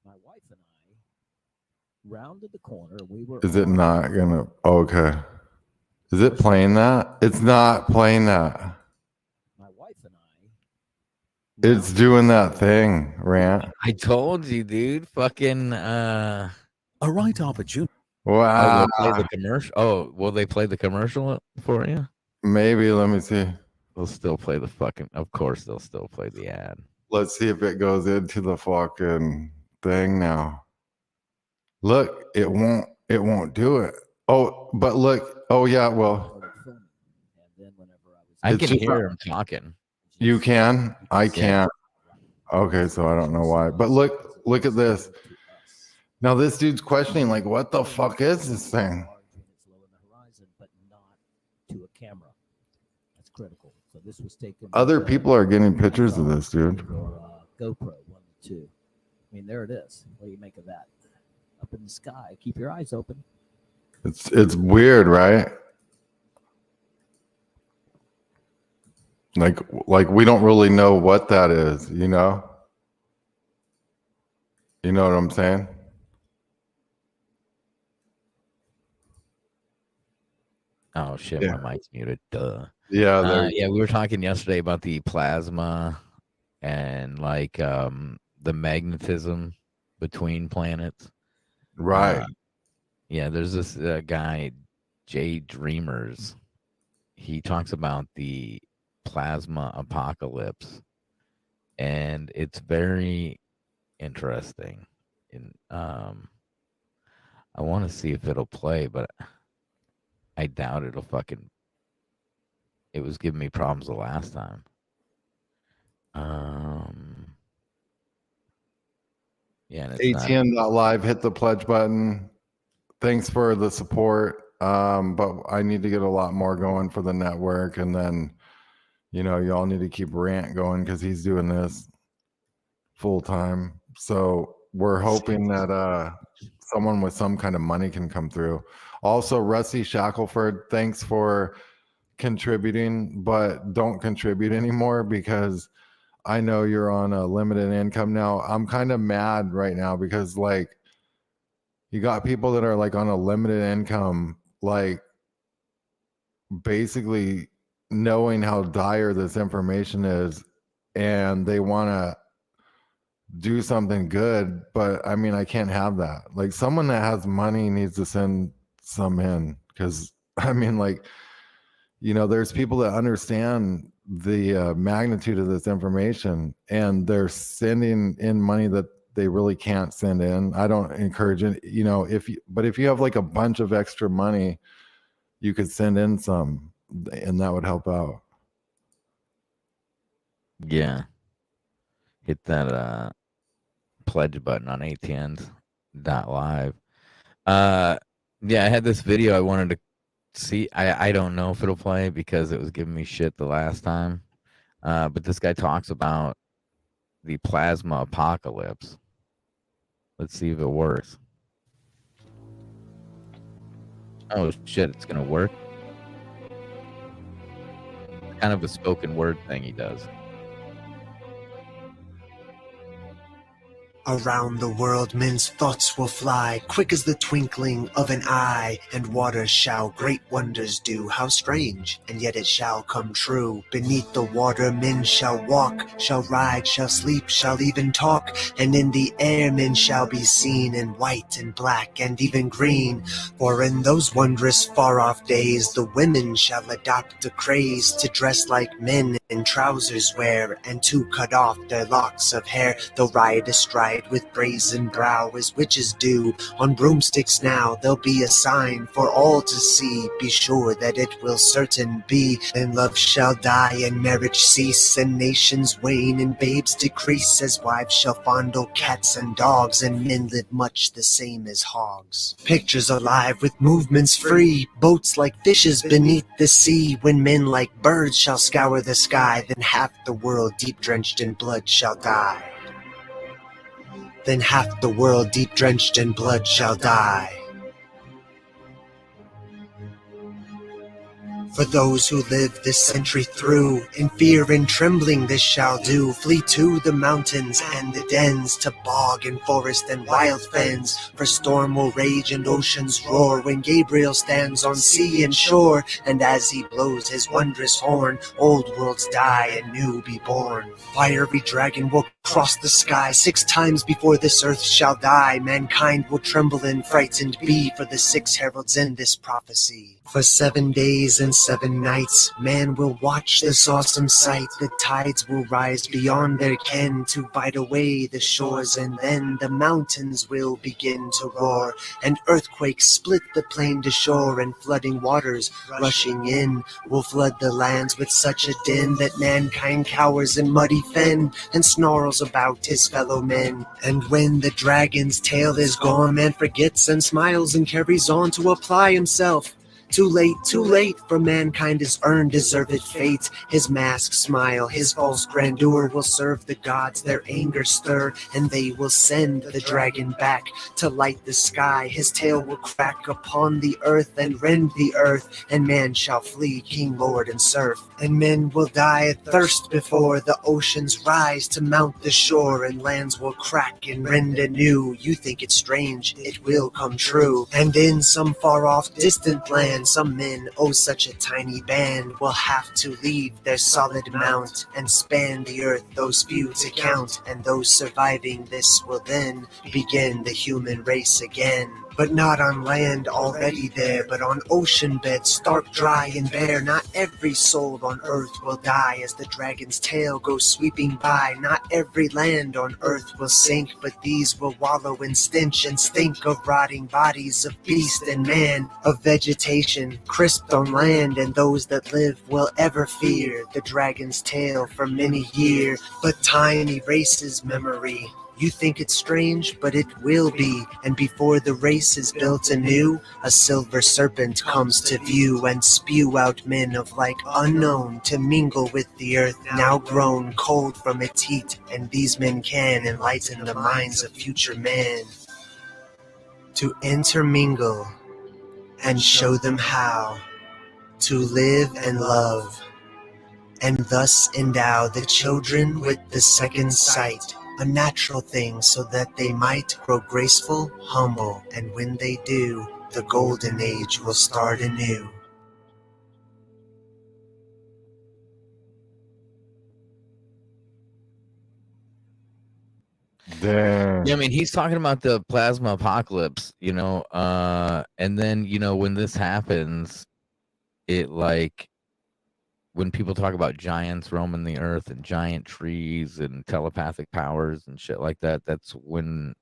My wife and I rounded the corner. Is it not gonna? Okay. Is it playing that? It's not playing that. My wife and I. It's doing that thing, Rant. I told you, dude. Fucking A right opportunity. Wow. will play the commercial. Oh, will they play the commercial for you? Maybe. Let me see. They'll still play the fucking. Of course, they'll still play the ad. Let's see if it goes into the fucking thing now. Look, it won't do it. Oh, but look. Oh yeah, well, I It's can just hear him talking. you can. I can't. Okay, so I don't know why. But look at this. Now this dude's questioning, like, what the fuck is this thing? But not to a camera. That's critical. So this was taken. Other people are getting pictures of this, dude. GoPro 1 and 2. I mean, there it is. What do you make of that? Up in the sky. Keep your eyes open. It's weird, right? Like we don't really know what that is, you know? You know what I'm saying? Oh shit, Yeah. my mic's muted. Duh. Yeah, Yeah, we were talking yesterday about the plasma and like the magnetism between planets. right. Yeah, there's this guy, Jay Dreamers. He talks about the plasma apocalypse, and it's very interesting. And I want to see if it'll play, but I doubt it'll fucking. It was giving me problems the last time. Yeah, and it's not. ATN.live, hit the pledge button. Thanks for the support. But I need to get a lot more going for the network, and then y'all need to keep Rant going because he's doing this full time. So we're hoping that someone with some kind of money can come through. Also, Rusty Shackelford, thanks for contributing, but don't contribute anymore because I know you're on a limited income now. I'm kind of mad right now because like you got people that are like on a limited income, like basically knowing how dire this information is, and they want to do something good, but I mean, I can't have that. Like someone that has money needs to send some in, because I mean, like, you know, there's people that understand the magnitude of this information, and they're sending in money that they really can't send in. I don't encourage it, you know, but if you have like a bunch of extra money, you could send in some, and that would help out. Yeah. Hit that pledge button on ATNs.live. Yeah, I had this video I wanted to see. I don't know if it'll play because it was giving me shit the last time. But this guy talks about the plasma apocalypse. Let's see if it works. Oh shit, it's gonna work. It's kind of a spoken word thing he does. Around the world men's thoughts will fly, quick as the twinkling of an eye, and waters shall great wonders do. How strange, and yet it shall come true. Beneath the water men shall walk, shall ride, shall sleep, shall even talk, and in the air men shall be seen in white and black and even green. For in those wondrous far-off days the women shall adopt a craze to dress like men in trousers wear, and to cut off their locks of hair. They'll ride astride with brazen brow as witches do. On broomsticks now there'll be a sign for all to see. Be sure that it will certain be. And love shall die and marriage cease, and nations wane and babes decrease, as wives shall fondle cats and dogs, and men live much the same as hogs. Pictures alive with movements free, boats like fishes beneath the sea. When men like birds shall scour the sky, then half the world deep drenched in blood shall die. Then half the world deep drenched in blood shall die. For those who live this century through, in fear and trembling this shall do. Flee to the mountains and the dens, to bog and forest and wild fens. For storm will rage and oceans roar, when Gabriel stands on sea and shore. And as he blows his wondrous horn, old worlds die and new be born. Fiery dragon will cross the sky 6 times before this earth shall die. Mankind will tremble and frightened be, for the 6 heralds in this prophecy. For 7 days and 7 nights, man will watch this awesome sight. The tides will rise beyond their ken to bite away the shores, and then the mountains will begin to roar, and earthquakes split the plain to shore, and flooding waters rushing in will flood the lands with such a din that mankind cowers in muddy fen and snarls about his fellow men. And when the dragon's tail is gone, man forgets and smiles and carries on to apply himself. Too late, for mankind has earned deserved fate. His masked smile, his false grandeur will serve the gods their anger stir, and they will send the dragon back to light the sky. His tail will crack upon the earth and rend the earth, and man shall flee king, lord, and serf. And men will die of thirst before the oceans rise to mount the shore, and lands will crack and rend anew. You think it strange, it will come true. And in some far-off distant land, some men, oh such a tiny band, will have to leave their solid mount and span the earth, those few to count. And those surviving this will then begin the human race again. But not on land already there, but on ocean beds stark, dry, and bare. Not every soul on earth will die as the dragon's tail goes sweeping by. Not every land on earth will sink, but these will wallow in stench and stink of rotting bodies of beast and man, of vegetation crisped on land. And those that live will ever fear the dragon's tail for many years. But time erases memory. You think it's strange, but it will be. And before the race is built anew, a silver serpent comes to view and spew out men of like unknown to mingle with the earth now grown cold from its heat. And these men can enlighten the minds of future man to intermingle and show them how to live and love, and thus endow the children with the second sight, a natural thing so that they might grow graceful, humble, and when they do, the golden age will start anew. Damn. Yeah, I mean, he's talking about the plasma apocalypse, and then, when this happens, it like when people talk about giants roaming the earth and giant trees and telepathic powers and shit like that, that's when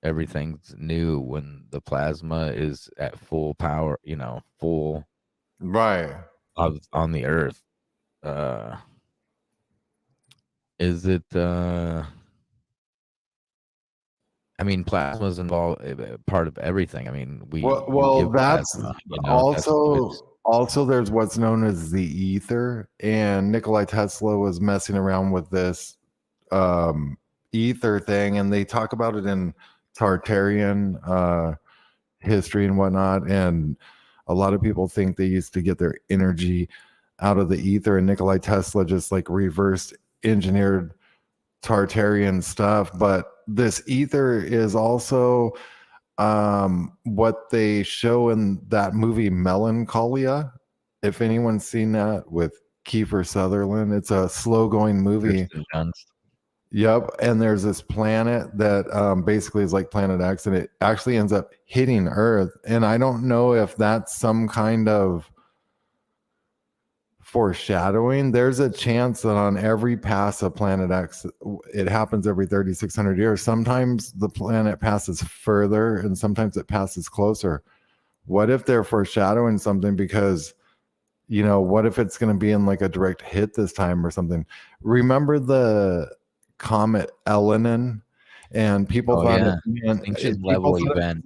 everything's new, when the plasma is at full power, full Right. on the earth. Is it I mean, plasma is involved, part of everything. I mean, Well, give that's plasma, also there's what's known as the ether, and Nikolai Tesla was messing around with this ether thing, and they talk about it in Tartarian history and whatnot. And a lot of people think they used to get their energy out of the ether, and Nikolai Tesla just like reverse engineered Tartarian stuff. But this ether is also what they show in that movie Melancholia. If anyone's seen that with Kiefer Sutherland, it's a slow going movie. Yep. And there's this planet that basically is like Planet X, and it actually ends up hitting Earth. And I don't know if that's some kind of foreshadowing. There's a chance that on every pass of Planet X, it happens every 3,600 years. Sometimes the planet passes further and sometimes it passes closer. What if they're foreshadowing something? Because, what if it's going to be in like a direct hit this time or something? Remember the comet Elenin? And people thought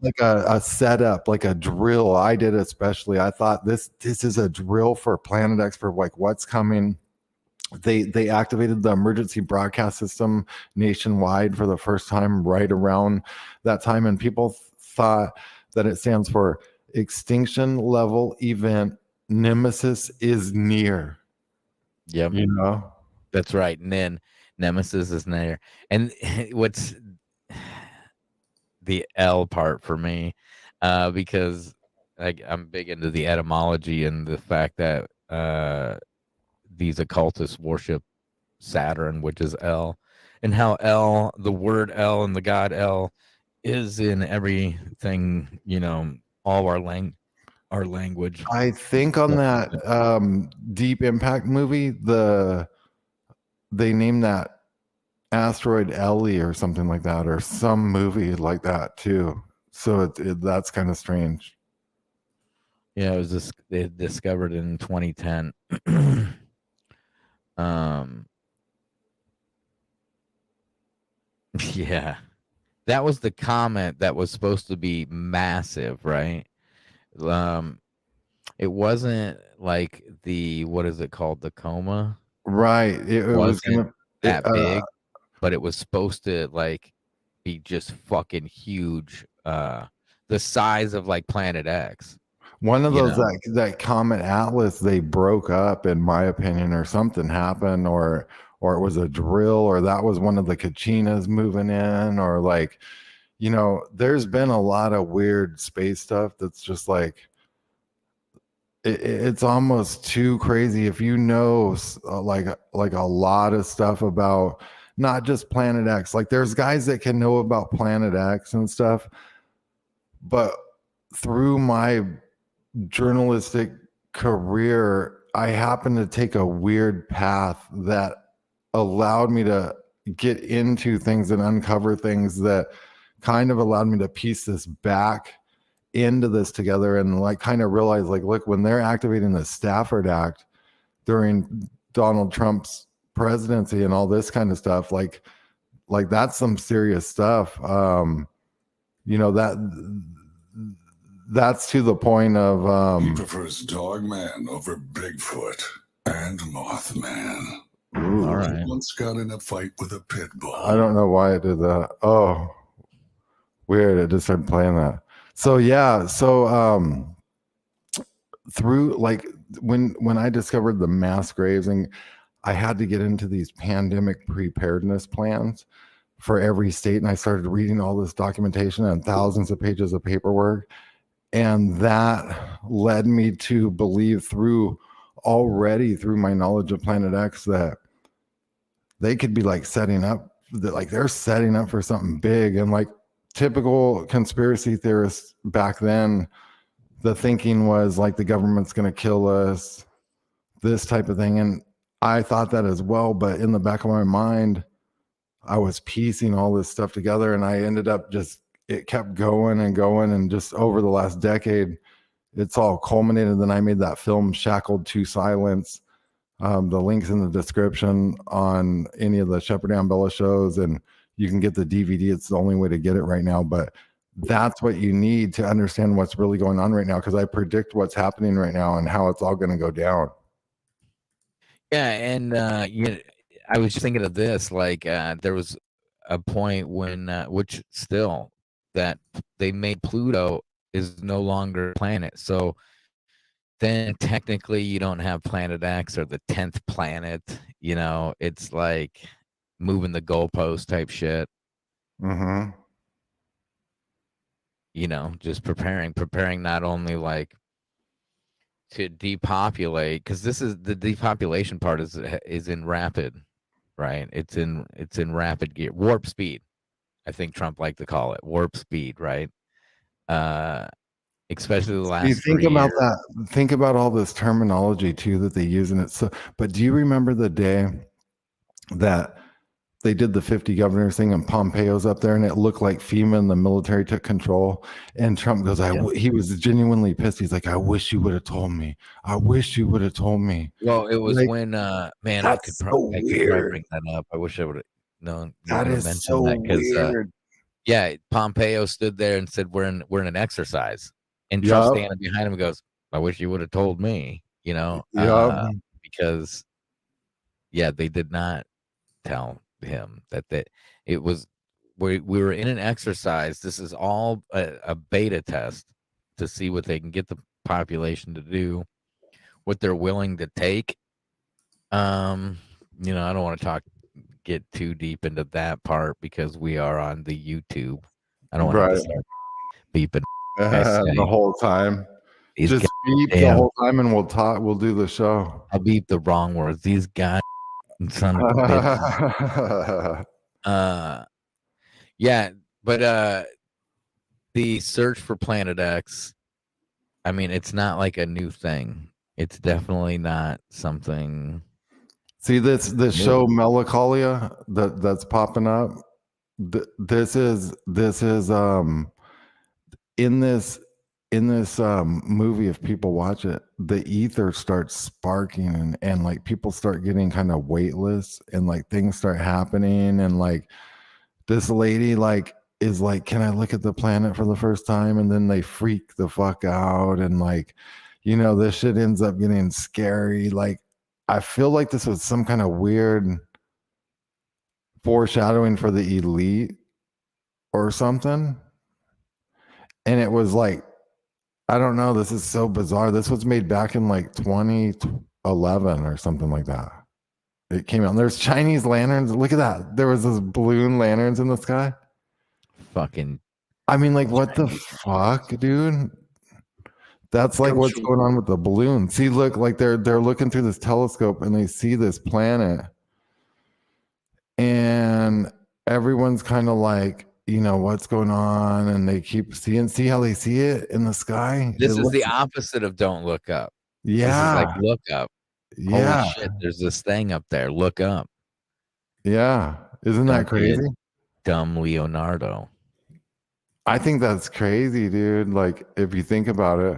like a setup, like a drill. I did especially. I thought this is a drill for Planet X, for like what's coming. They activated the emergency broadcast system nationwide for the first time right around that time, and people thought that it stands for extinction level event. Nemesis is near. Yep. That's right. And then Nemesis is near. And what's the L part for me, because I'm big into the etymology and the fact that these occultists worship Saturn, which is L, and how the word L and the god L is in everything, all our language. I think on that Deep Impact movie, they named that asteroid Ellie or something like that, or some movie like that too. So that's kind of strange. Yeah, it was they discovered in 2010. Yeah, that was the comet that was supposed to be massive, right? It wasn't like what is it called, the coma? Right. It was that big, but it was supposed to be just fucking huge, the size of like Planet X. One of those that Comet Atlas, they broke up, in my opinion, or something happened, or it was a drill, or that was one of the Kachinas moving in, or there's been a lot of weird space stuff that's just like it's almost too crazy. If like a lot of stuff about not just Planet X, like there's guys that can know about Planet X and stuff, but through my journalistic career, I happened to take a weird path that allowed me to get into things and uncover things that kind of allowed me to piece this back into this together, and kind of realize look, when they're activating the Stafford Act during Donald Trump's presidency and all this kind of stuff, like Like that's some serious stuff. You know, that's to the point of he prefers Dogman over Bigfoot and Mothman. All right. He once got in a fight with a pit bull. I don't know why it did that. Oh, weird. It just started playing that. So yeah, so through like when I discovered the mass grazing, I had to get into these pandemic preparedness plans for every state, and I started reading all this documentation and thousands of pages of paperwork, and that led me to believe through my knowledge of Planet X that they could be like setting up that, like they're setting up for something big. And like typical conspiracy theorists back then, the thinking was like the government's going to kill us, this type of thing. And I thought that as well, but in the back of my mind, I was piecing all this stuff together, and I ended up it kept going and going, and just over the last decade, it's all culminated. Then I made that film Shackled to Silence. The link's in the description on any of the Shepherd Ambella shows, and you can get the DVD. It's the only way to get it right now, but that's what you need to understand what's really going on right now, because I predict what's happening right now and how it's all going to go down. Yeah, and I was thinking of this, like there was a point when, which still, that they made Pluto is no longer a planet. So then technically you don't have Planet X or the 10th planet. You know, it's like moving the goalpost type shit. Mm-hmm. You know, just preparing not only like to depopulate, because this is the depopulation part is in rapid, right? It's in rapid gear, warp speed. I think Trump liked to call it warp speed, right? Especially the last. You think about that. Think about all this terminology too that they use in it. So, but do you remember the day that they did the 50 governors thing and Pompeo's up there and it looked like FEMA and the military took control? And Trump goes, he was genuinely pissed. He's like, I wish you would have told me. I wish you would have told me. Well, it was like, when, man, I could probably bring that up. I wish I would have known. That is so weird. Yeah, Pompeo stood there and said, we're in an exercise. And Trump standing behind him goes, I wish you would have told me, you know, because, yeah, they did not tell him that it was, we were in an exercise. This is all a beta test to see what they can get the population to do, what they're willing to take. You know, I don't want to get too deep into that part because we are on the YouTube. I don't want to start beeping the whole time. Just beep the whole time and we'll do the show. I'll beep the wrong words. These guys son of a bitch. Yeah, but the search for Planet X, I mean, it's not like a new thing. It's definitely not something. See this show Melancholia that's popping up. This is in this movie. If people watch it, the ether starts sparking and like people start getting kind of weightless and like things start happening, and like this lady like is like, can I look at the planet for the first time? And then they freak the fuck out, and like, you know, this shit ends up getting scary. Like, I feel like this was some kind of weird foreshadowing for the elite or something. And it was like, I don't know, this is so bizarre. This was made back in like 2011 or something like that. It came out, and there's Chinese lanterns. Look at that. There was those balloon lanterns in the sky. Fucking. I mean, like, what the fuck, dude? That's like what's going on with the balloon. See, look, like they're looking through this telescope and they see this planet, and everyone's kind of like, you know, what's going on, and they keep seeing. See how they see it in the sky? This is the opposite of Don't Look Up. Yeah, this is like Look Up. Yeah, holy shit, there's this thing up there. Look up. Yeah, isn't that crazy? Dumb Leonardo. I think that's crazy, dude. Like, if you think about it.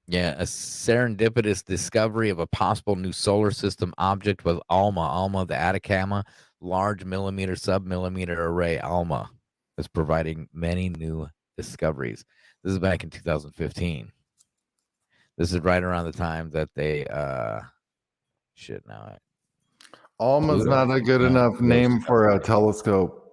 Yeah, a serendipitous discovery of a possible new solar system object with ALMA, the Atacama Large Millimeter Submillimeter Array ALMA is providing many new discoveries. This is back in 2015. This is right around the time that they Alma's Pluto? not a good No, enough Pluto's name for a telescope.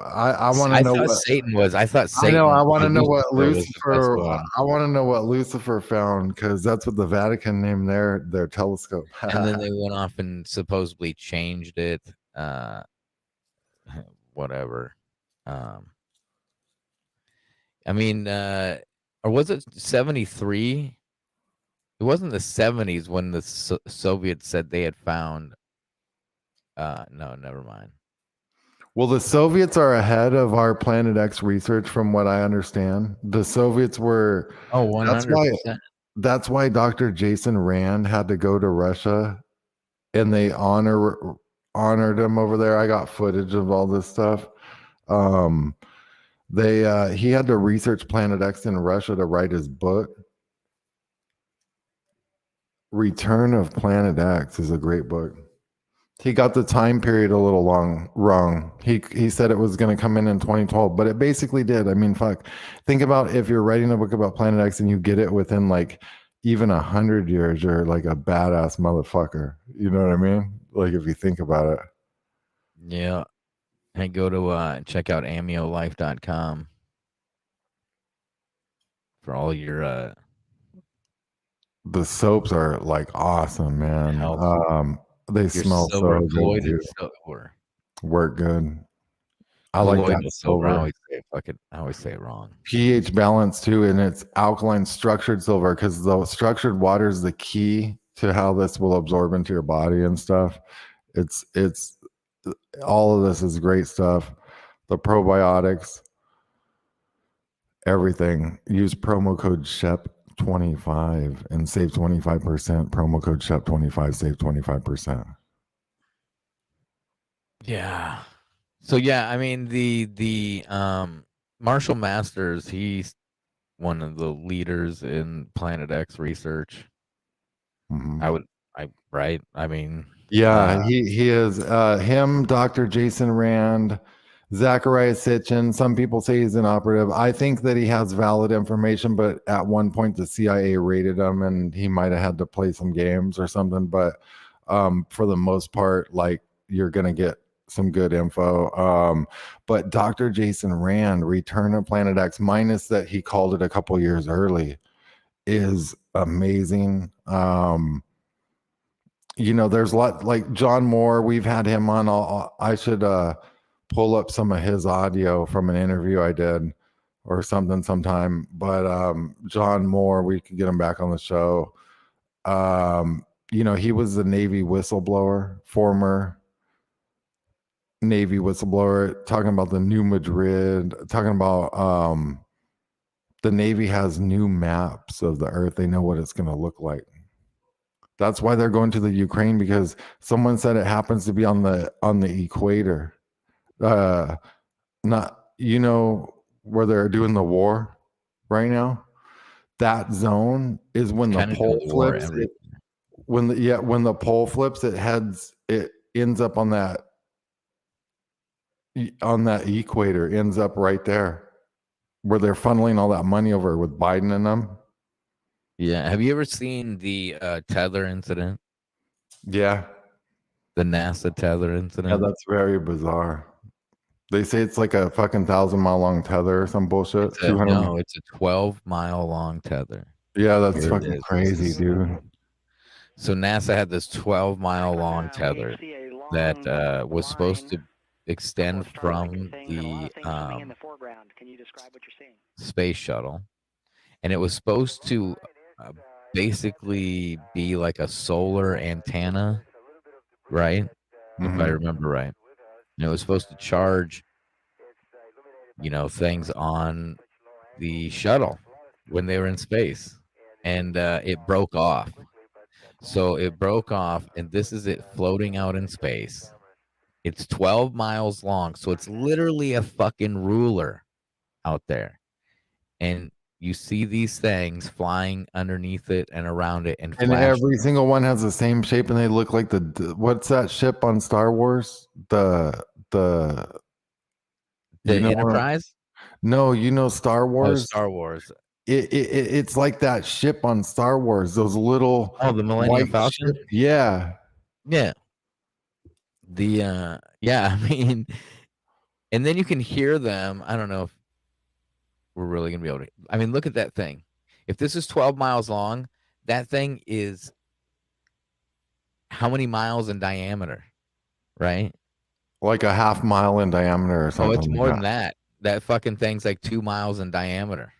I want to I know thought what Satan was. I thought I know. I Satan want or to know what was the best Lucifer. one. I want to know what Lucifer found because that's what the Vatican named their telescope. And then they went off and supposedly changed it. Whatever. I mean, or was it 73? It wasn't the 70s when the Soviets said they had found. No, never mind. Well, the Soviets are ahead of our Planet X research, from what I understand. The Soviets were. Oh, 100%. That's why Dr. Jason Rand had to go to Russia, and they honored him over there. I got footage of all this stuff. He had to research Planet X in Russia to write his book. Return of Planet X is a great book. He got the time period a little wrong. He said it was going to come in 2012, but it basically did. I mean, fuck. Think about if you're writing a book about Planet X and you get it within like even 100 years, you're like a badass motherfucker. You know what I mean? Like if you think about it. Yeah. And go to check out AmioLife.com for all your the soaps are like awesome, man. They your smell silver, so good. colloidal silver. Work good. I like that silver. silver. I always say it wrong. pH balance too, and it's alkaline structured silver because the structured water is the key to how this will absorb into your body and stuff. It's all of this is great stuff. The probiotics, everything. Use promo code SHEP25 and save 25%. Promo code SHEP25, save 25%. Yeah. So yeah, I mean the Marshall Masters, he's one of the leaders in Planet X research. Mm-hmm. Right? I mean, yeah, he is him, Dr. Jason Rand, Zachariah Sitchin. Some people say he's an operative. I think that he has valid information, but at one point the CIA raided him and he might have had to play some games or something. But for the most part, like you're gonna get some good info. But Dr. Jason Rand, Return of Planet X, minus that he called it a couple years early, is amazing. There's a lot like John Moore. We've had him on. I should pull up some of his audio from an interview I did or something sometime. But John Moore, we could get him back on the show. He was the Navy whistleblower, former Navy whistleblower, talking about the New Madrid, talking about the Navy has new maps of the Earth. They know what it's going to look like. That's why they're going to the Ukraine, because someone said it happens to be on the equator. Not where they're doing the war right now. That zone is when the pole flips. When the pole flips, it ends up on that equator, ends up right there where they're funneling all that money over with Biden and them. Yeah. Have you ever seen the tether incident? Yeah. The NASA tether incident? Yeah, that's very bizarre. They say it's like a fucking 1,000-mile long tether or some bullshit. It's a 12-mile long tether. Yeah, that's fucking crazy, dude. So NASA had this 12-mile long tether that was supposed to extend from the space shuttle, and it was supposed to basically be like a solar antenna, right? If I remember right. And it was supposed to charge, things on the shuttle when they were in space, and it broke off. So it broke off, and this is it floating out in space. It's 12 miles long, so it's literally a fucking ruler out there. And, you see these things flying underneath it and around it, and And flash. every single one has the same shape, and they look like what's that ship on Star Wars? The Enterprise. No, Star Oh, Wars. Star Wars. It's like that ship on Star Wars. Those little the Millennium white Falcon. ship. Yeah. Yeah. I mean, and then you can hear them. I don't know if we're really gonna be able to. I mean, look at that thing. If this is 12 miles long, that thing is how many miles in diameter, right? Like a half mile in diameter or something. Oh, it's more like than that. That fucking thing's like 2 miles in diameter.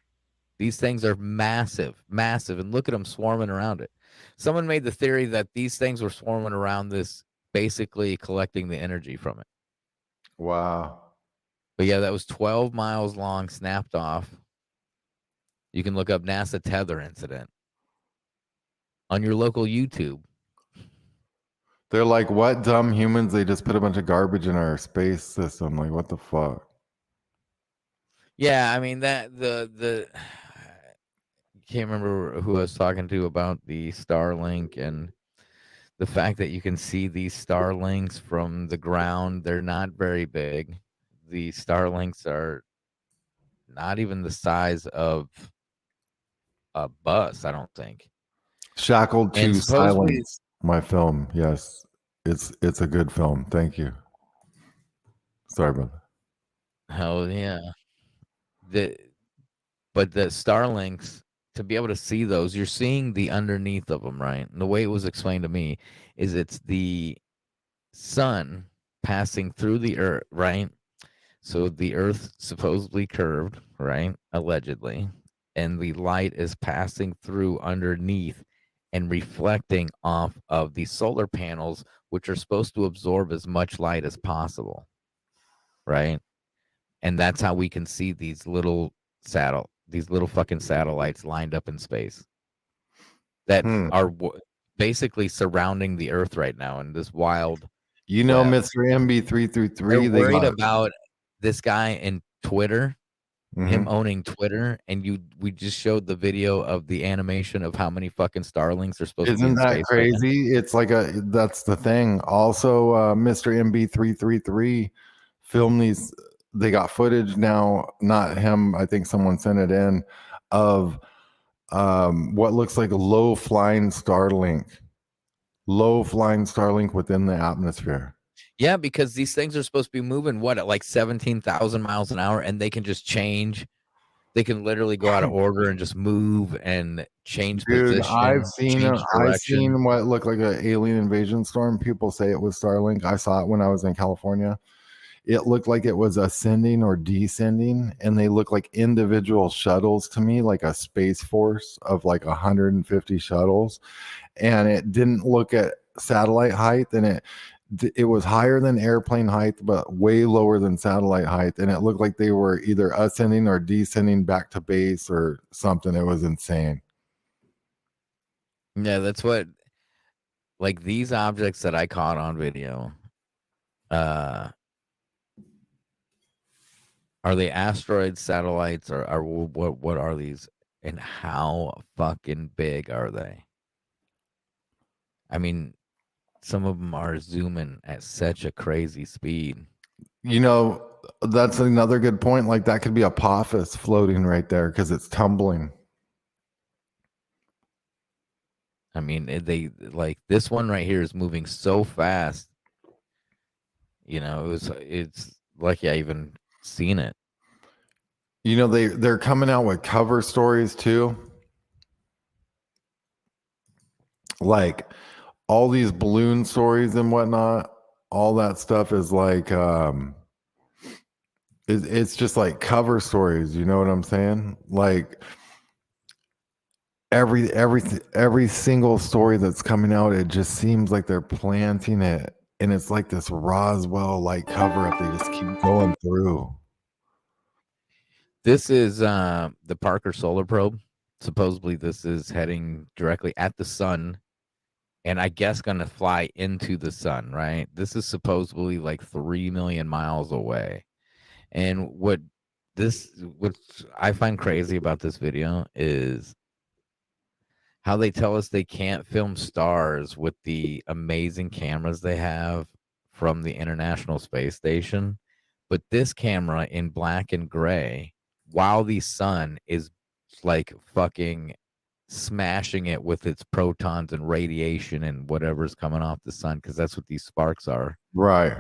These things are massive, massive, and look at them swarming around it. Someone made the theory that these things were swarming around this, basically collecting the energy from it. Wow. But yeah, that was 12 miles long, snapped off. You can look up NASA tether incident on your local YouTube. They're like, what dumb humans? They just put a bunch of garbage in our space system. Like, what the fuck? Yeah, I mean that the can't remember who I was talking to about the Starlink and the fact that you can see these Starlinks from the ground. They're not very big. The Starlinks are not even the size of a bus, I don't think. Shackled to And supposedly, Silence, my film. Yes, it's a good film. Thank you. Sorry about that. hell yeah. But the Starlinks, to be able to see those, you're seeing the underneath of them, right? And the way it was explained to me is it's the sun passing through the earth, right? So the earth supposedly curved, right? Allegedly. And the light is passing through underneath and reflecting off of the solar panels, which are supposed to absorb as much light as possible, right? And that's how we can see these little fucking satellites lined up in space that are basically surrounding the earth right now in this wild. Mr. MB333. They're worried about this guy in Twitter, Mm-hmm. him owning Twitter, and we just showed the video of the animation of how many fucking Starlinks are supposed to be in Isn't that space crazy? right It's like that's the thing. Also, Mr. MB333 filmed these. They got footage now, not him. I think someone sent it in of what looks like a low flying Starlink within the atmosphere. Yeah, because these things are supposed to be moving at like 17,000 miles an hour, and they can just change. They can literally go out of order and just move and change position. I've seen what looked like an alien invasion storm. People say it was Starlink. I saw it when I was in California. It looked like it was ascending or descending, and they look like individual shuttles to me, like a space force of like 150 shuttles. And it didn't look at satellite height, and it was higher than airplane height, but way lower than satellite height. And it looked like they were either ascending or descending back to base or something. It was insane. Yeah, that's what, like, these objects that I caught on video, are they asteroids, satellites, or what are these, and how fucking big are they? I mean, some of them are zooming at such a crazy speed. That's another good point. Like, that could be Apophis floating right there because it's tumbling. I mean, they like this one right here is moving so fast. It's lucky I even seen it. They're coming out with cover stories too. Like all these balloon stories and whatnot, all that stuff is like it's just like cover stories, you know what I'm saying? Like every single story that's coming out, it just seems like they're planting it, and it's like this Roswell like cover up. They just keep going through. This is the Parker Solar Probe. Supposedly, this is heading directly at the sun, and I guess going to fly into the sun, right? This is supposedly like 3 million miles away. And what what I find crazy about this video is how they tell us they can't film stars with the amazing cameras they have from the International Space Station. But this camera in black and gray, while the sun is like fucking smashing it with its protons and radiation and whatever's coming off the sun, because that's what these sparks are. Right.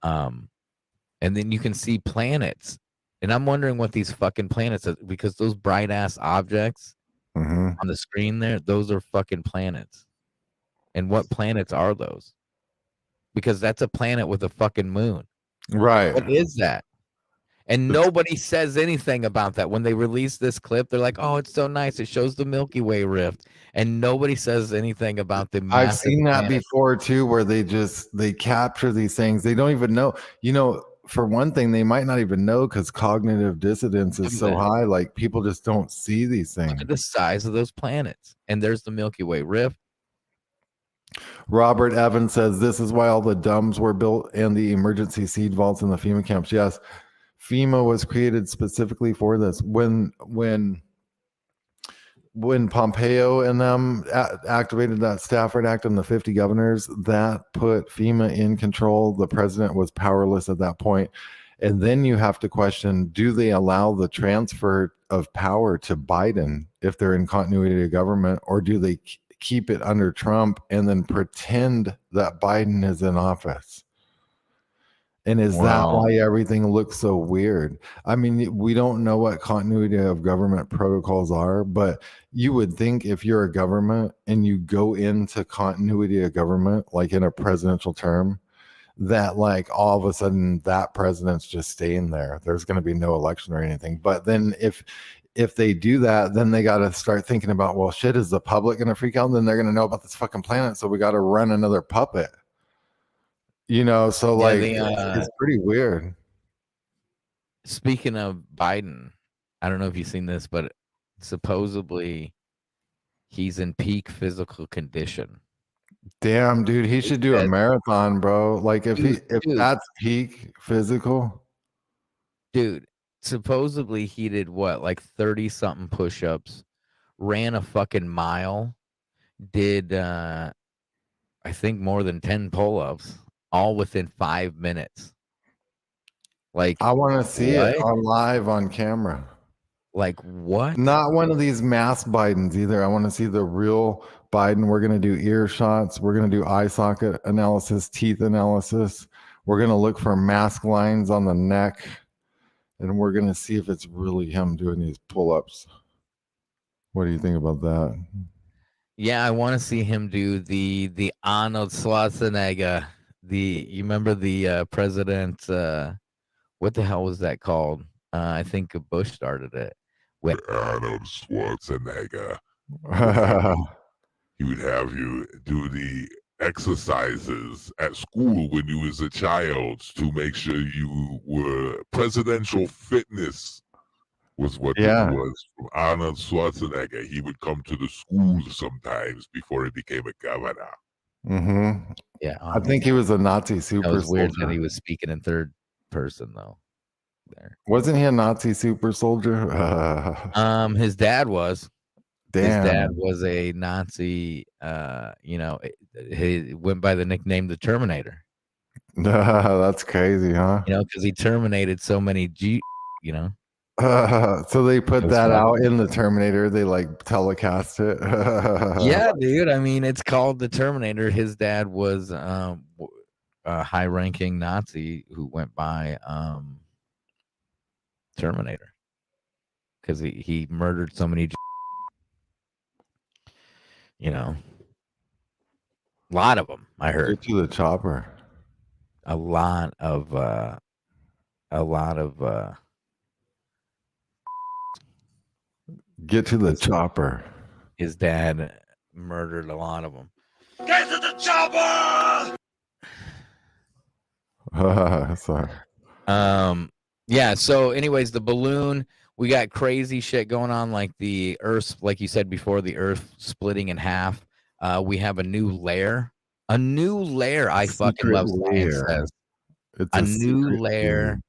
And then you can see planets. And I'm wondering what these fucking planets are, because those bright ass objects on the screen there, those are fucking planets. And what planets are those? Because that's a planet with a fucking moon. Right. What is that? And nobody says anything about that. When they release this clip, they're like, oh, it's so nice. It shows the Milky Way rift. And nobody says anything about the I've massive seen that planet. before too, where they capture these things. They don't even know. You know, for one thing, they might not even know because cognitive dissonance is so high. Like people just don't see these things. Look at the size of those planets. And there's the Milky Way rift. Robert Evans says this is why all the DUMBs were built and the emergency seed vaults in the FEMA camps. Yes, FEMA was created specifically for this. When Pompeo and them activated that Stafford Act and the 50 governors, that put FEMA in control. The president was powerless at that point. And then you have to question, do they allow the transfer of power to Biden if they're in continuity of government, or do they keep it under Trump and then pretend that Biden is in office? And is that why everything looks so weird? I mean, we don't know what continuity of government protocols are, but you would think if you're a government and you go into continuity of government, like in a presidential term, that like all of a sudden that president's just staying there. There's going to be no election or anything. But then if they do that, then they got to start thinking about, well, shit, is the public going to freak out? Then they're going to know about this fucking planet. So we got to run another puppet. You know, so like it's pretty weird. Speaking of Biden, I don't know if you've seen this, but supposedly he's in peak physical condition. Damn, dude, he should do a marathon, bro. Like if that's peak physical. Dude, supposedly he did what, like 30 something push-ups, ran a fucking mile, did I think more than 10 pull-ups, all within 5 minutes. Like, I want to see it on live on camera. Like what? Not one of these mass Bidens either. I want to see the real Biden. We're going to do ear shots. We're going to do eye socket analysis, teeth analysis. We're going to look for mask lines on the neck. And we're going to see if it's really him doing these pull-ups. What do you think about that? Yeah, I want to see him do the Arnold Schwarzenegger. You remember the president, what the hell was that called? I think Bush started it. With Arnold Schwarzenegger. He would have you do the exercises at school when you was a child to make sure you were presidential fitness was what it was from Arnold Schwarzenegger. He would come to the schools sometimes before he became a governor. Mm-hmm. Yeah, I think he was a Nazi super soldier. That was weird soldier. that he was speaking in third person though. There wasn't he a Nazi super soldier? His dad was. Damn. His dad was a Nazi. He went by the nickname the Terminator. That's crazy, huh? You know, because he terminated so many you know. So they put that out in the Terminator. They like telecast it. Yeah, dude. I mean, it's called the Terminator. His dad was a high-ranking Nazi who went by Terminator because he murdered so many. You know, a lot of them. I heard. Get to the chopper. A lot of. Get to the chopper. His dad murdered a lot of them. Get to the chopper! Sorry. Yeah. So, anyways, the balloon. We got crazy shit going on, like the Earth, like you said before, the Earth splitting in half. We have a new layer. A new layer. I fucking love science says. It's a new layer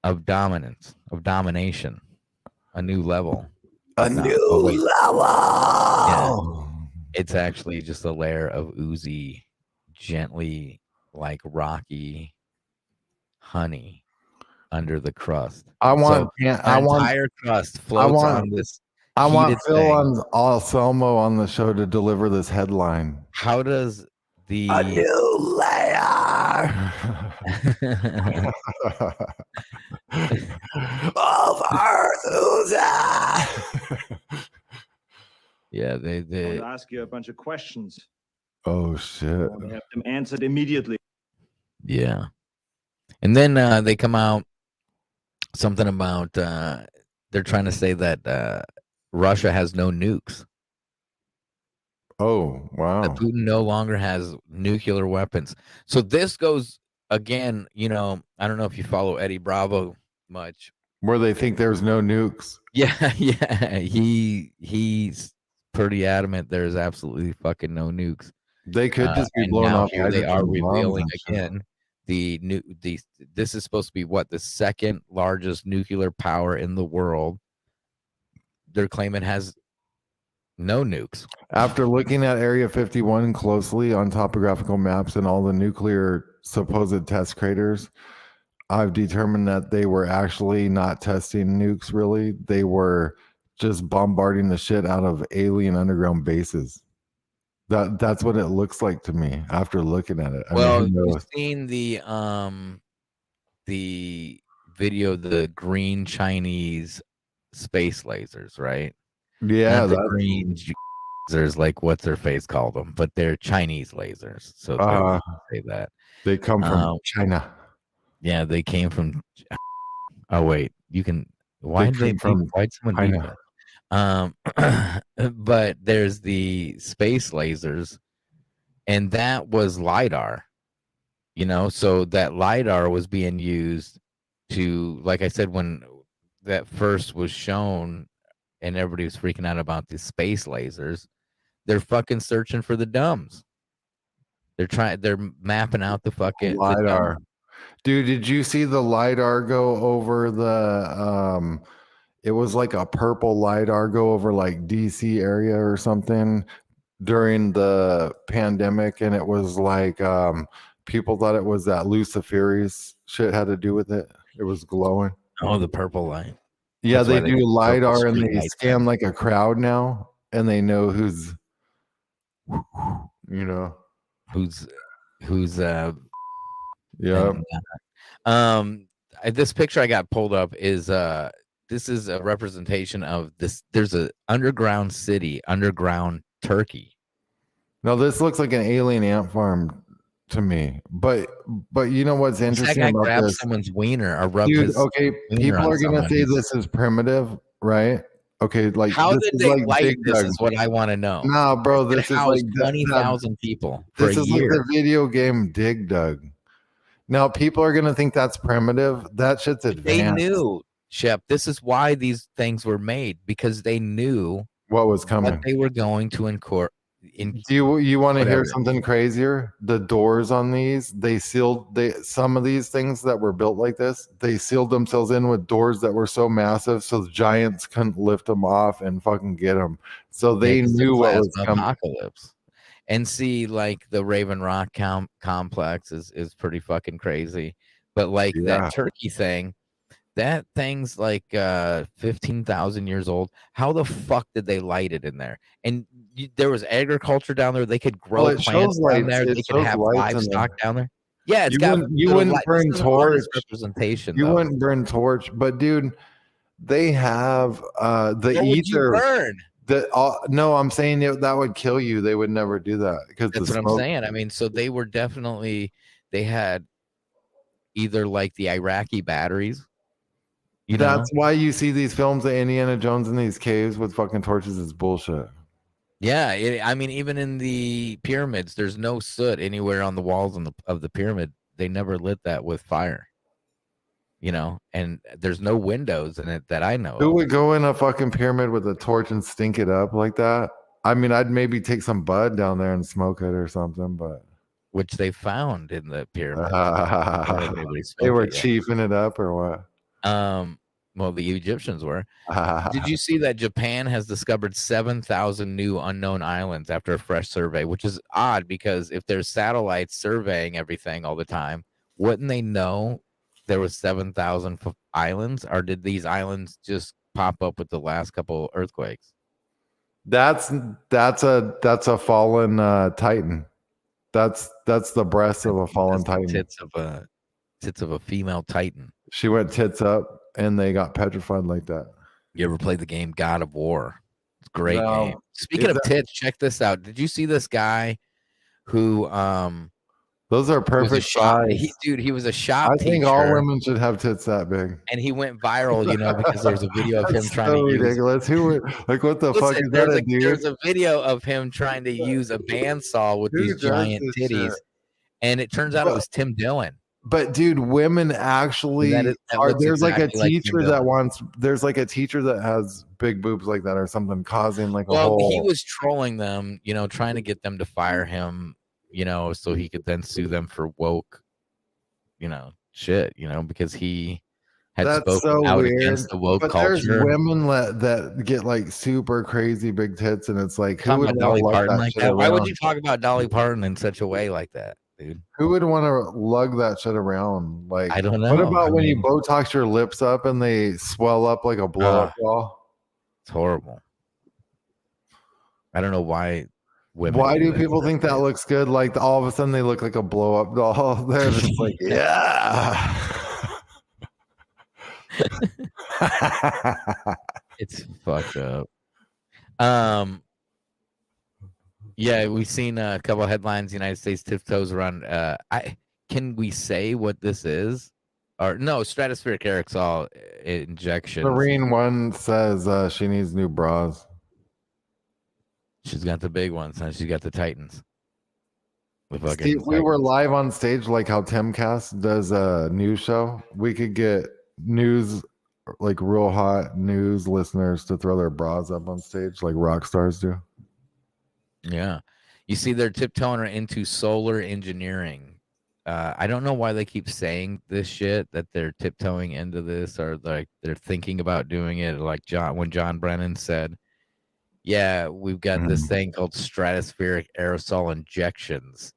of dominance, of domination, a new level. A new level. Yeah. It's actually just a layer of oozy, gently like rocky honey under the crust. I want. Entire crust floats on this. I want heated Phil thing. Anselmo on the show to deliver this headline. How does the a new layer of Earth? Yeah, they I will ask you a bunch of questions. Oh shit! I want to have them answered immediately. Yeah, and then they come out something about they're trying to say that Russia has no nukes. Oh wow! That Putin no longer has nuclear weapons. So this goes again. You know, I don't know if you follow Eddie Bravo much. Where they think there's no nukes. Yeah, yeah. He's pretty adamant there's absolutely fucking no nukes. They could just be and blowing now off. Here they are hydrogen bombs revealing and shit. again this is supposed to be what, the second largest nuclear power in the world. They're claiming has no nukes. After looking at Area 51 closely on topographical maps and all the nuclear supposed test craters, I've determined that they were actually not testing nukes, really. They were just bombarding the shit out of alien underground bases. That's what it looks like to me after looking at it. I mean, you've seen the video, the green Chinese space lasers, right? Yeah, not the green lasers like what's their face called them, but they're Chinese lasers. So say that they come from China. Yeah, they came from. Oh wait, you can. Why did they from? Why'd someone beep that? But there's the space lasers, and that was LiDAR. You know, so that LiDAR was being used to, like I said, when that first was shown, and everybody was freaking out about the space lasers. They're fucking searching for the dumbs. They're mapping out the fucking LiDAR. Dude, did you see the LiDAR go over the it was like a purple LiDAR go over like DC area or something during the pandemic, and it was like people thought it was that Luciferi's shit had to do with it. It was glowing. Oh, the purple light. Yeah, they do LiDAR and they scan like a crowd now, and they know who's yeah. This picture I got pulled up is this is a representation of this. There's a underground city, underground Turkey. Now this looks like an alien ant farm to me, but you know what's interesting that guy about grabbed this? Someone's wiener or rubbed Dude, his okay, people are gonna say this is primitive, right? Okay, like how this did is they like light Dig this? Dug. Is what I want to know. Nah, bro, this is like 20,000 people for this a is year. like the video game Dig Dug. Now people are gonna think that's primitive. That shit's advanced. They knew, Shep. This is why these things were made, because they knew what was coming. What they were going to incur. Do you want to hear something crazier? The doors on these, some of these things that were built like this, they sealed themselves in with doors that were so massive so the giants couldn't lift them off and fucking get them. So they knew what was coming. Apocalypse. And see, like the Raven Rock complex is pretty fucking crazy. But like that Turkey thing, that thing's like 15,000 years old. How the fuck did they light it in there? And there was agriculture down there. They could grow plants down there. They could have livestock down there. Yeah, it's you wouldn't burn torch representation. You wouldn't burn torch, but dude, they have the ether. Burn? No, I'm saying that would kill you. They would never do that because that's what I'm saying. I mean, so they were definitely they had either like the Iraqi batteries. That's why you see these films of Indiana Jones in these caves with fucking torches. It's bullshit. Yeah, I mean, even in the pyramids, there's no soot anywhere on the walls of the pyramid. They never lit that with fire. And there's no windows in it that I know. Who would go in a fucking pyramid with a torch and stink it up like that? I mean, I'd maybe take some bud down there and smoke it or something, but which they found in the pyramid. They were chiefing it up or what? Well, the Egyptians were. Did you see that Japan has discovered 7,000 new unknown islands after a fresh survey, which is odd because if there's satellites surveying everything all the time, wouldn't they know there was 7,000 islands, or did these islands just pop up with the last couple earthquakes? That's a fallen Titan. That's the breast of a fallen Titan. Tits of a female Titan. She went tits up, and they got petrified like that. You ever played the game God of War? It's a great game. Speaking of tits, check this out. Did you see this guy who those are perfect size? He was a shop I teacher. think all women should have tits that big. And he went viral, because there was a video of him trying to use. Ridiculous. Who would what the fuck is that, dude? There's a video of him trying to use a bandsaw with these giant titties, and it turns out it was Tim Dillon. But dude, women actually there's like a teacher there's like a teacher that has big boobs like that or something, causing like a whole. He was trolling them, trying to get them to fire him, so he could then sue them for woke, shit, because he had spoken out against the woke culture. There's women that get like super crazy big tits, and it's like, who would Dolly Parton like that? Why would you talk about Dolly Parton in such a way like that? Dude, who would want to lug that shit around? Like, I don't know. What about when you Botox your lips up and they swell up like a blow up doll? It's horrible. I don't know why women. Why do people think that looks good? Like all of a sudden they look like a blow up doll. They're just like, yeah. It's fucked up. Yeah, we've seen a couple of headlines. United States tiptoes around. Can we say what this is? Or no, stratospheric aerosol injection. Marine one says she needs new bras. She's got the big ones, and she's got the Titans. Steve, we were live on stage, like how Timcast does a news show. We could get news, like real hot news listeners, to throw their bras up on stage, like rock stars do. Yeah. You see, they're tiptoeing into solar engineering. I don't know why they keep saying this shit, that they're tiptoeing into this, or like they're thinking about doing it. Like when John Brennan said, yeah, we've got this thing called stratospheric aerosol injections.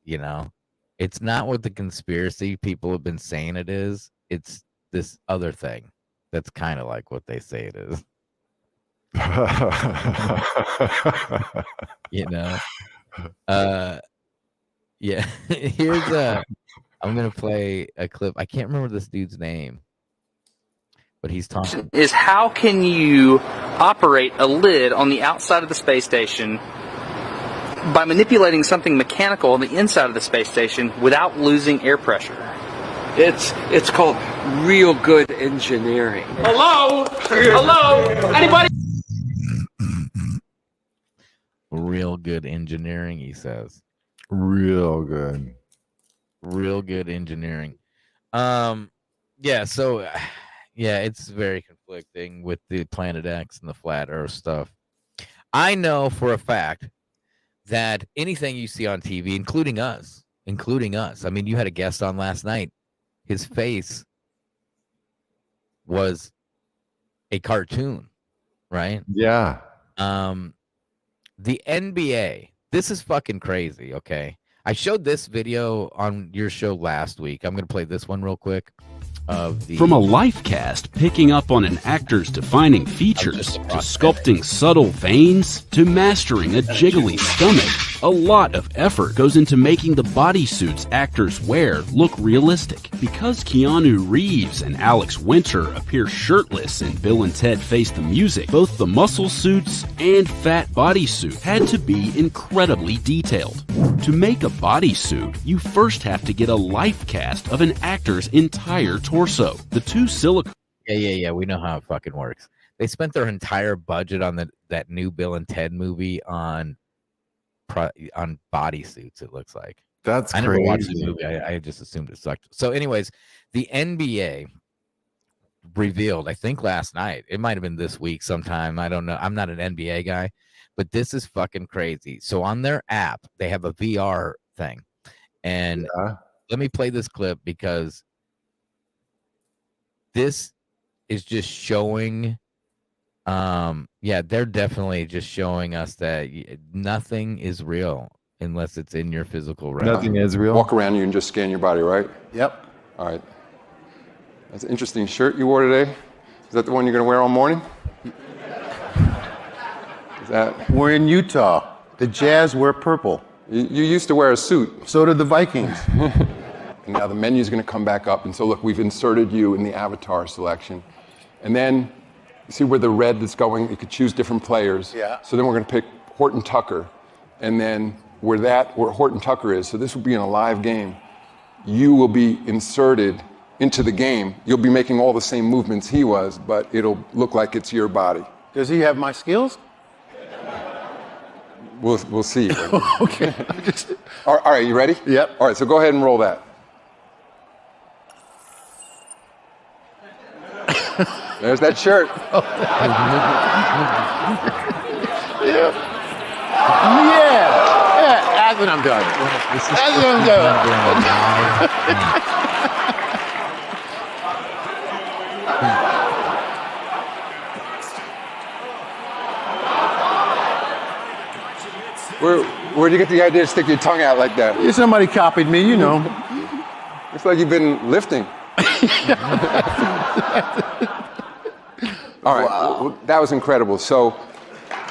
It's not what the conspiracy people have been saying it is. It's this other thing that's kind of like what they say it is. Yeah. Here's I'm gonna play a clip. I can't remember this dude's name, but he's talking. Is how can you operate a lid on the outside of the space station by manipulating something mechanical on the inside of the space station without losing air pressure? It's called real good engineering. Hello? Anybody? Real good engineering, he says. Real good engineering. So it's very conflicting with the Planet X and the flat earth stuff. I know for a fact that anything you see on TV, including us, I mean, you had a guest on last night, his face was a cartoon, right? Yeah. The NBA, this is fucking crazy, okay? I showed this video on your show last week. I'm going to play this one real quick. From a life cast picking up on an actor's defining features, to sculpting subtle veins, to mastering a jiggly stomach, a lot of effort goes into making the bodysuits actors wear look realistic. Because Keanu Reeves and Alex Winter appear shirtless in Bill and Ted Face the Music, both the muscle suits and fat bodysuit had to be incredibly detailed. To make a bodysuit, you first have to get a life cast of an actor's entire torso. The two silicone. Yeah. We know how it fucking works. They spent their entire budget on that new Bill and Ted movie on bodysuits. It looks like. That's I crazy. never watched the movie. I just assumed it sucked. So, anyways, the NBA revealed, I think last night. It might have been this week sometime. I don't know. I'm not an NBA guy, but this is fucking crazy. So on their app, they have a VR thing, and let me play this clip because this is just showing. Yeah, they're definitely just showing us that nothing is real unless it's in your physical realm. Nothing is real. Walk around you and just scan your body, right? Yep. All right. That's an interesting shirt you wore today. Is that the one you're going to wear all morning? Is that? We're in Utah. The Jazz wear purple. You used to wear a suit. So did the Vikings. And now the menu's going to come back up. And so look, we've inserted you in the avatar selection. And then you see where the red is going? You could choose different players. Yeah. So then we're going to pick Horton Tucker. And then where Horton Tucker is, so this will be in a live game, you will be inserted into the game. You'll be making all the same movements he was, but it'll look like it's your body. Does he have my skills? We'll see. Okay. All right, you ready? Yep. All right, so go ahead and roll that. There's that shirt. Yeah. That's what I'm doing. That's what I'm doing. Where'd you get the idea to stick your tongue out like that? Yeah, somebody copied me, you know. Looks like you've been lifting. All right, well, that was incredible. So,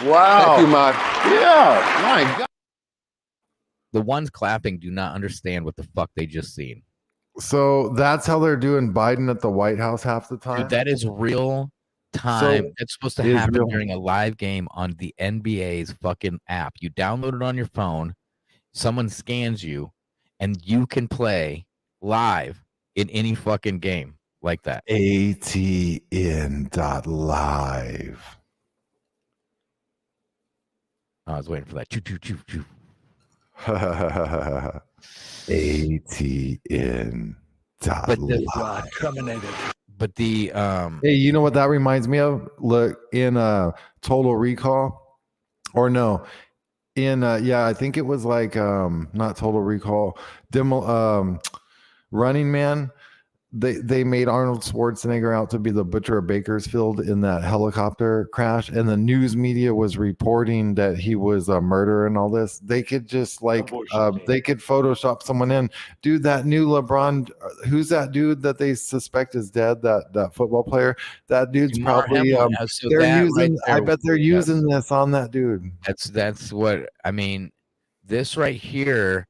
wow. Thank you, Maude. Yeah, my God. The ones clapping do not understand what the fuck they just seen. So that's how they're doing Biden at the White House half the time. Dude, that is real time. So it's supposed to it is happen real. during a live game on the NBA's fucking app. You download it on your phone, someone scans you, and you can play live in any fucking game like that. ATN.live. I was waiting for that. Choo, choo, choo, choo. ATN. But the hey, you know what that reminds me of? Look, in Total Recall, or no, in I think it was like not Total Recall, Running Man. They made Arnold Schwarzenegger out to be the butcher of Bakersfield in that helicopter crash, and the news media was reporting that he was a murderer and all this. They could just they could Photoshop someone in. Dude, that new LeBron, who's that dude that they suspect is dead? That football player. That dude's probably they're using. I bet they're using this on that dude. That's what I mean. This right here.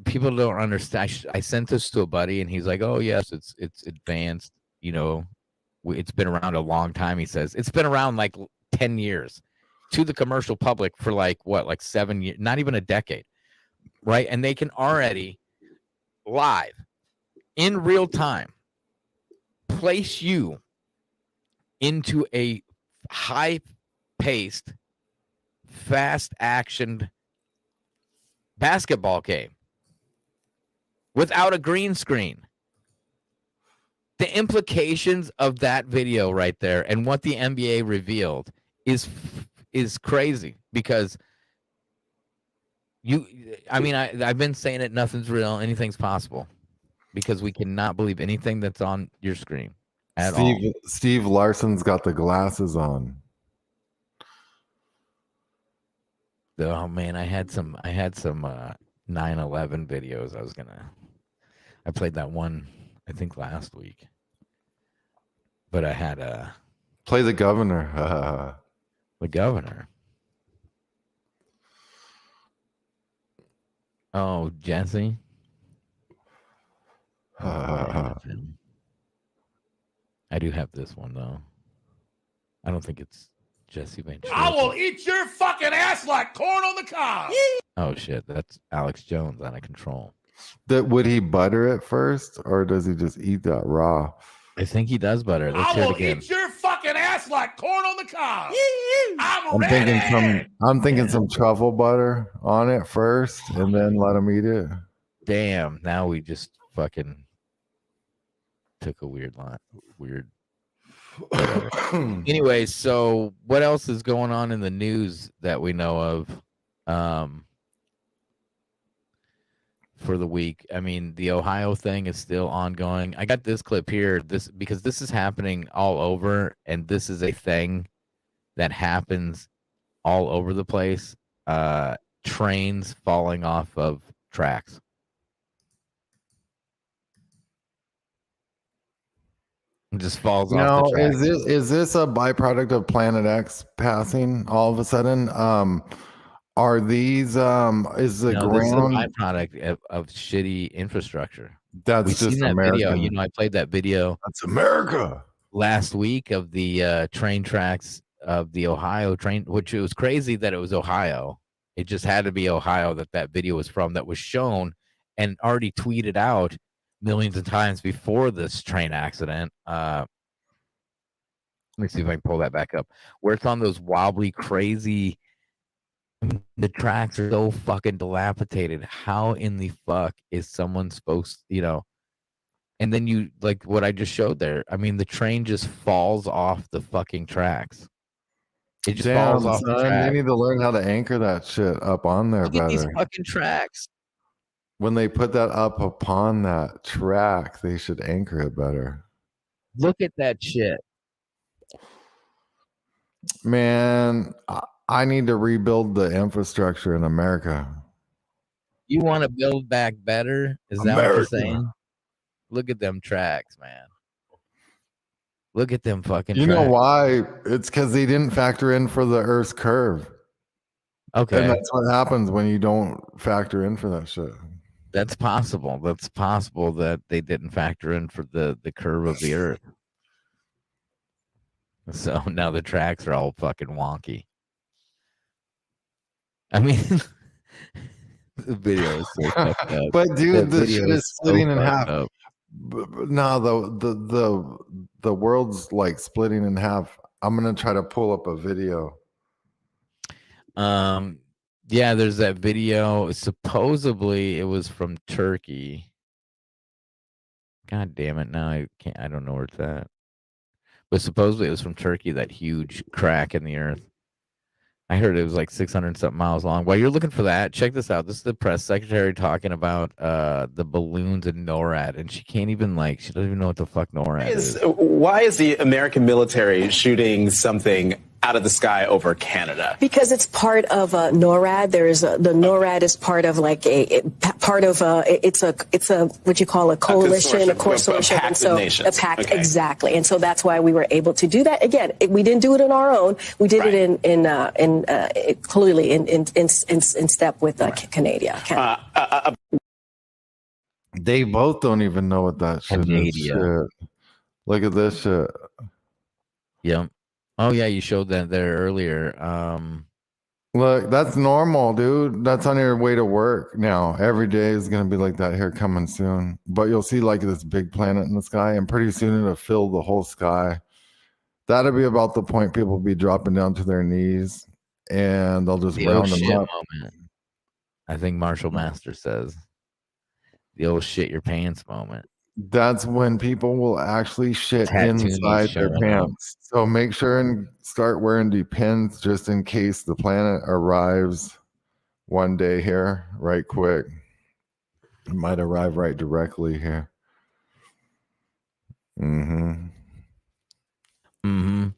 People don't understand. I sent this to a buddy, and he's like, "Oh yes, it's advanced. You know, it's been around a long time." He says it's been around like 10 years to the commercial public for like 7 years, not even a decade, right? And they can already live in real time place you into a high-paced, fast-actioned basketball game. Without a green screen. The implications of that video right there and what the NBA revealed is crazy because I've been saying it, nothing's real, anything's possible because we cannot believe anything that's on your screen at all. Steve Larson's got the glasses on. Oh man, I had some 9/11 videos. I played that one, I think last week, but I had play the governor. The governor. Oh, Jesse. I do have this one though. I don't think it's Jesse Ventura. I will eat your fucking ass like corn on the cob. Oh shit, that's Alex Jones out of control. Would he butter it first, or does he just eat that raw? I think he does butter it. Let's I hear it will again. eat your fucking ass like corn on the cob. I'm thinking some truffle butter on it first, and then let him eat it. Damn! Now we just fucking took a weird line. Anyway, so what else is going on in the news that we know of? for the week. I mean, the Ohio thing is still ongoing. I got this clip here. Because this is happening all over, and this is a thing that happens all over the place. Trains falling off of tracks. It just falls off the Now, tracks. is this a byproduct of Planet X passing all of a sudden? Are these is the No, this is a ground byproduct of shitty infrastructure. that's We've just seen that video. American? You know, I played that video That's America. last week of the train tracks of the Ohio train, which it was crazy that it was Ohio. It just had to be Ohio that video was from, that was shown and already tweeted out millions of times before this train accident. Let me see if I can pull that back up. Where it's on those wobbly, crazy. The tracks are so fucking dilapidated. How in the fuck is someone supposed, and then you, like what I just showed there. I mean, the train just falls off the fucking tracks. It just falls off the son, track. they need to learn how to anchor that shit up on there Look at these better. fucking tracks. When they put that up upon that track, they should anchor it better. Look at that shit. Man, I need to rebuild the infrastructure in America. You want to build back better? Is that what you're saying? Look at them tracks, man. Look at them fucking You tracks. know why? It's because they didn't factor in for the Earth's curve. Okay. And that's what happens when you don't factor in for that shit. That's possible. That's possible that they didn't factor in for the curve of the Earth. So now the tracks are all fucking wonky. I mean, the video is so fucked up. But dude, the shit is splitting in half. up. No, the world's like splitting in half. I'm gonna try to pull up a video. Yeah, there's that video. Supposedly it was from Turkey. God damn it! Now I don't know where it's at. But supposedly it was from Turkey, that huge crack in the earth. I heard it was like 600 something miles long. While you're looking for that, check this out. This is the press secretary talking about the balloons and NORAD, and she can't even she doesn't even know what the fuck NORAD is. Why is the American military shooting something out of the sky over Canada? Because it's part of NORAD. There is the NORAD is part of it's a what you call a coalition, a consortium, pact and so of nations. a pact, Okay. exactly. And so that's why we were able to do that. Again, we didn't do it on our own. We did it clearly in step with Canada. They both don't even know what that shit is. Shit. Look at this shit. Yeah. Oh yeah, you showed that there earlier. Look, that's normal, dude. That's on your way to work now. Every day is gonna be like that here coming soon. But you'll see like this big planet in the sky, and pretty soon it'll fill the whole sky. That'll be about the point people will be dropping down to their knees, and they'll just The round oh them shit up. moment. I think Marshall Master says the old shit your pants moment. That's when people will actually shit Tattoos inside their showing up. pants. So make sure and start wearing Depends just in case the planet arrives one day here, right quick. It might arrive right directly here. Mm-hmm. Mm-hmm.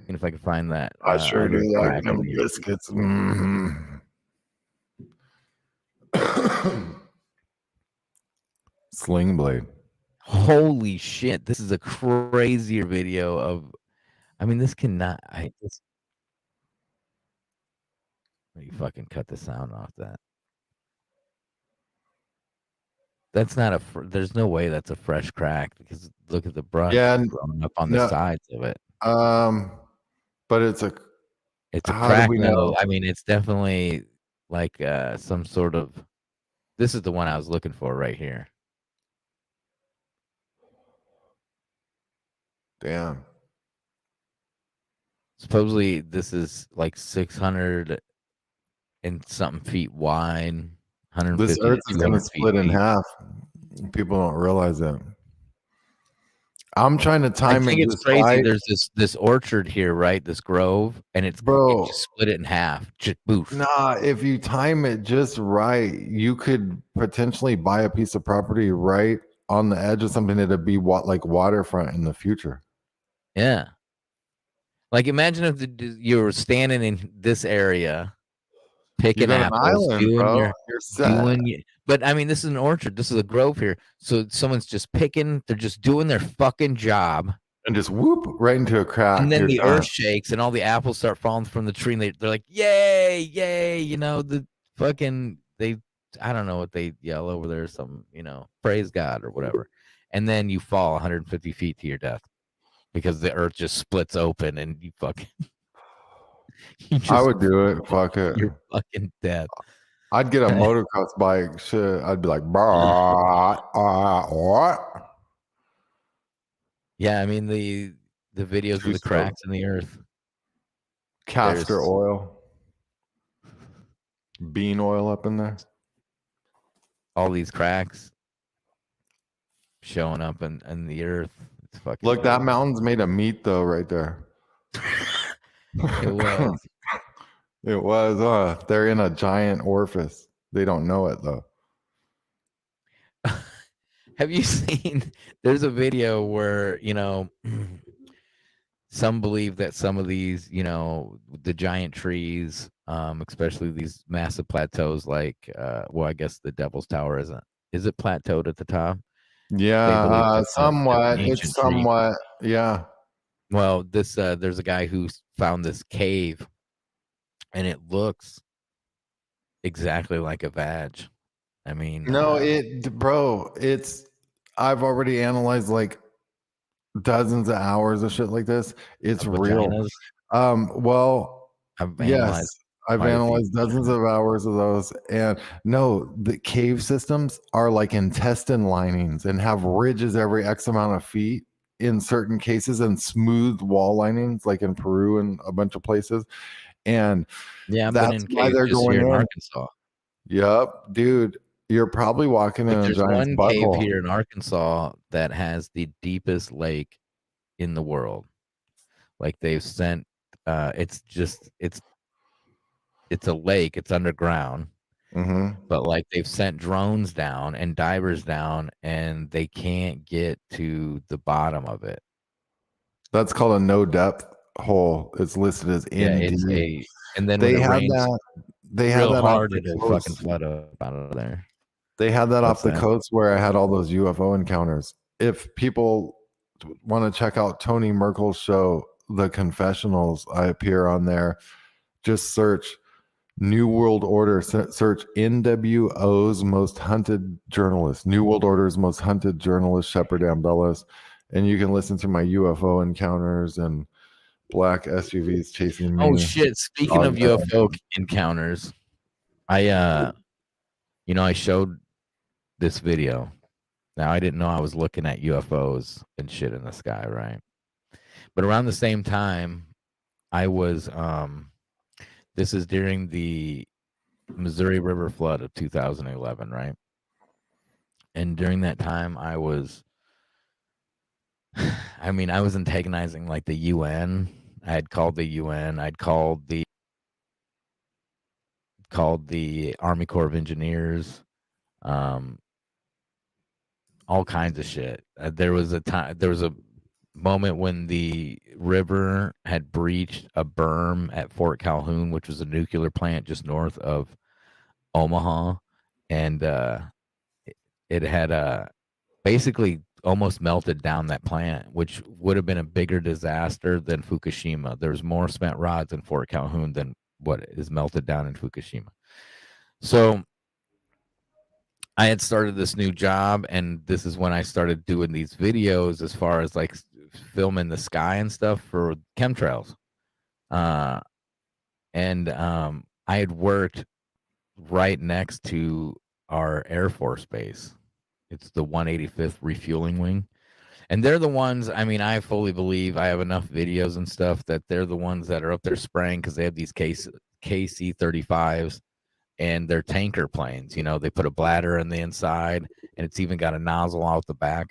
And if I can find that. I sure do like crack them in the earth. biscuits. Mm-hmm. Sling blade. Holy shit! This is a crazier video of. I mean, this cannot. Let me fucking cut the sound off that. That's not a. There's no way that's a fresh crack because look at the brush growing up on the sides of it. But it's a. It's a how do crack we though. know? I mean, it's definitely like some sort of. This is the one I was looking for right here. Damn. Supposedly, this is like 600 and something feet wide. 150 This earth to is going to 200 feet split in deep. half. People don't realize that. I'm trying to I time think it it's just crazy. right. There's this orchard here, right? This grove, and it Bro, just split it in half. Just boof. nah, if you time it just right, you could potentially buy a piece of property right on the edge of something that'd be like waterfront in the future. Yeah. Like imagine if you were standing in this area, You picking got an apples, island, bro. You're set. but I mean, this is an orchard. This is a grove here. So someone's just picking, they're just doing their fucking job. And just whoop right into a crack. And then You're the done. earth shakes and all the apples start falling from the tree. And they're like, yay, yay. You know, the fucking, I don't know what they yell over there. Some, praise God or whatever. And then you fall 150 feet to your death because the earth just splits open and you fucking. I would do it. Fuck it. You're fucking dead. I'd get a motocross bike. Shit. I'd be like, what? Yeah, I mean the videos of the cracks in the earth. Castor oil. Bean oil up in there. All these cracks showing up in the earth. It's fucking Look, that mountain's made of meat though, right there. It was. It was. They're in a giant orifice. They don't know it though. Have you seen? There's a video where some believe that some of these, the giant trees, especially these massive plateaus, like, I guess the Devil's Tower isn't. Is it plateaued at the top? Yeah, somewhat. It's tree. somewhat. Yeah. Well, there's a guy who found this cave, and it looks exactly like a vag. I mean, no, I've already analyzed like dozens of hours of shit like this. It's real. Well, yes, I've analyzed dozens of hours of those, and no, the cave systems are like intestine linings and have ridges every X amount of feet in certain cases, and smooth wall linings, like in Peru and a bunch of places. And that's why they're going here in Arkansas. Yep, dude. You're probably walking in a giant butthole. Cave here in Arkansas that has the deepest lake in the world. Like they've sent, it's a lake. It's underground, but like they've sent drones down and divers down, and they can't get to the bottom of it. That's called a no depth hole. It's listed as ND. And then they when it had rains that. They had that hard, off the it'll coast. fucking flood up out of there. They had that off the coast where I had all those UFO encounters. If people want to check out Tony Merkel's show, The Confessionals, I appear on there. Just search New World Order. Search NWO's most hunted journalist. New World Order's most hunted journalist, Shepard Ambellas. And you can listen to my UFO encounters and black SUVs chasing me. Oh shit! Speaking of UFO encounters, I showed this video. Now I didn't know I was looking at UFOs and shit in the sky, right? But around the same time, I was this is during the Missouri River flood of 2011, right? And during that time, I was antagonizing like the UN. I had called the UN. I'd called the Army Corps of Engineers, all kinds of shit. There was a moment when the river had breached a berm at Fort Calhoun, which was a nuclear plant just north of Omaha, and it had basically almost melted down that plant, which would have been a bigger disaster than Fukushima. There's more spent rods in Fort Calhoun than what is melted down in Fukushima. So I had started this new job, and this is when I started doing these videos as far as like filming the sky and stuff for chemtrails. I had worked right next to our Air Force base. It's the 185th Refueling Wing. And they're the ones, I fully believe, I have enough videos and stuff that they're the ones that are up there spraying because they have these KC-35s and they're tanker planes. They put a bladder in the inside and it's even got a nozzle out the back.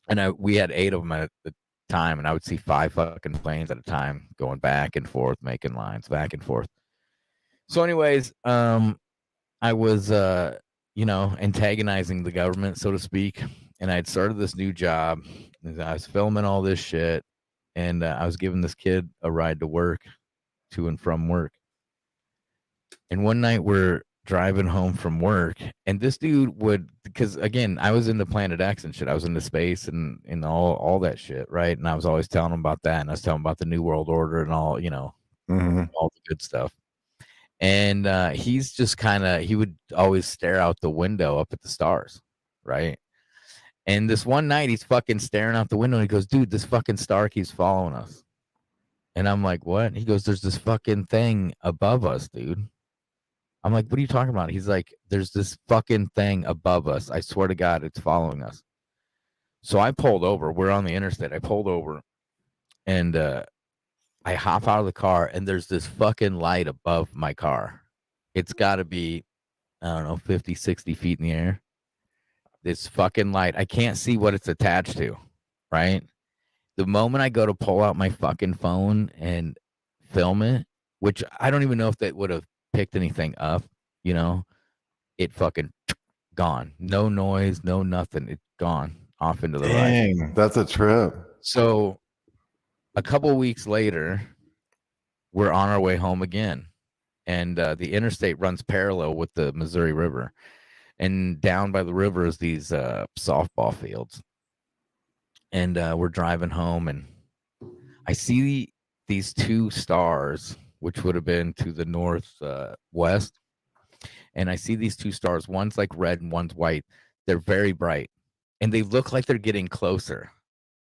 And we had 8 of them at the time, and I would see 5 fucking planes at a time going back and forth, making lines back and forth. So anyways, I was, antagonizing the government, so to speak, and I had started this new job. And I was filming all this shit, and I was giving this kid a ride to work, to and from work. And one night we're driving home from work, and this dude would, because again, I was into Planet X and shit. I was into space and all that shit, right? And I was always telling him about that, and I was telling him about the New World Order and all, all the good stuff. And he's just he would always stare out the window up at the stars, right? And this one night he's fucking staring out the window and he goes, dude, this fucking star keeps following us. And I'm like, what? He goes, there's this fucking thing above us, dude. I'm like, what are you talking about? He's like, there's this fucking thing above us. I swear to God, it's following us. So I pulled over. We're on the interstate. I pulled over and I hop out of the car and there's this fucking light above my car. It's got to be, I don't know, 50, 60 feet in the air. This fucking light. I can't see what it's attached to, right? The moment I go to pull out my fucking phone and film it, which I don't even know if that would have picked anything up, it fucking gone. No noise, no nothing. It's gone off into the right. Dang, that's a trip. So a couple weeks later, we're on our way home again. And the interstate runs parallel with the Missouri River. And down by the river is these softball fields. And we're driving home, and I see these 2 stars, which would have been to the northwest. And I see these 2 stars. One's like red and one's white. They're very bright, and they look like they're getting closer.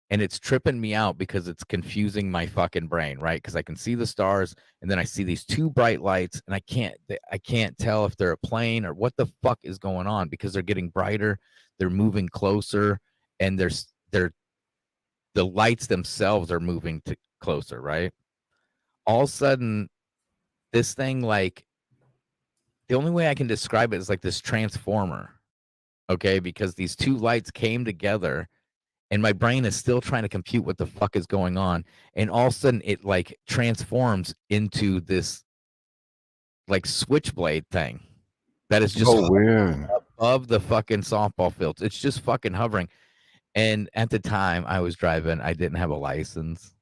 And it's tripping me out because it's confusing my fucking brain, right? Because I can see the stars, and then I see these 2 bright lights, and I can't tell if they're a plane or what the fuck is going on because they're getting brighter, they're moving closer, and the lights themselves are moving closer, right? All of a sudden, this thing, like, the only way I can describe it is like this transformer, okay? Because these 2 lights came together, and my brain is still trying to compute what the fuck is going on. And all of a sudden, it, like, transforms into this, like, switchblade thing that is just weird above the fucking softball fields. It's just fucking hovering. And at the time I was driving, I didn't have a license,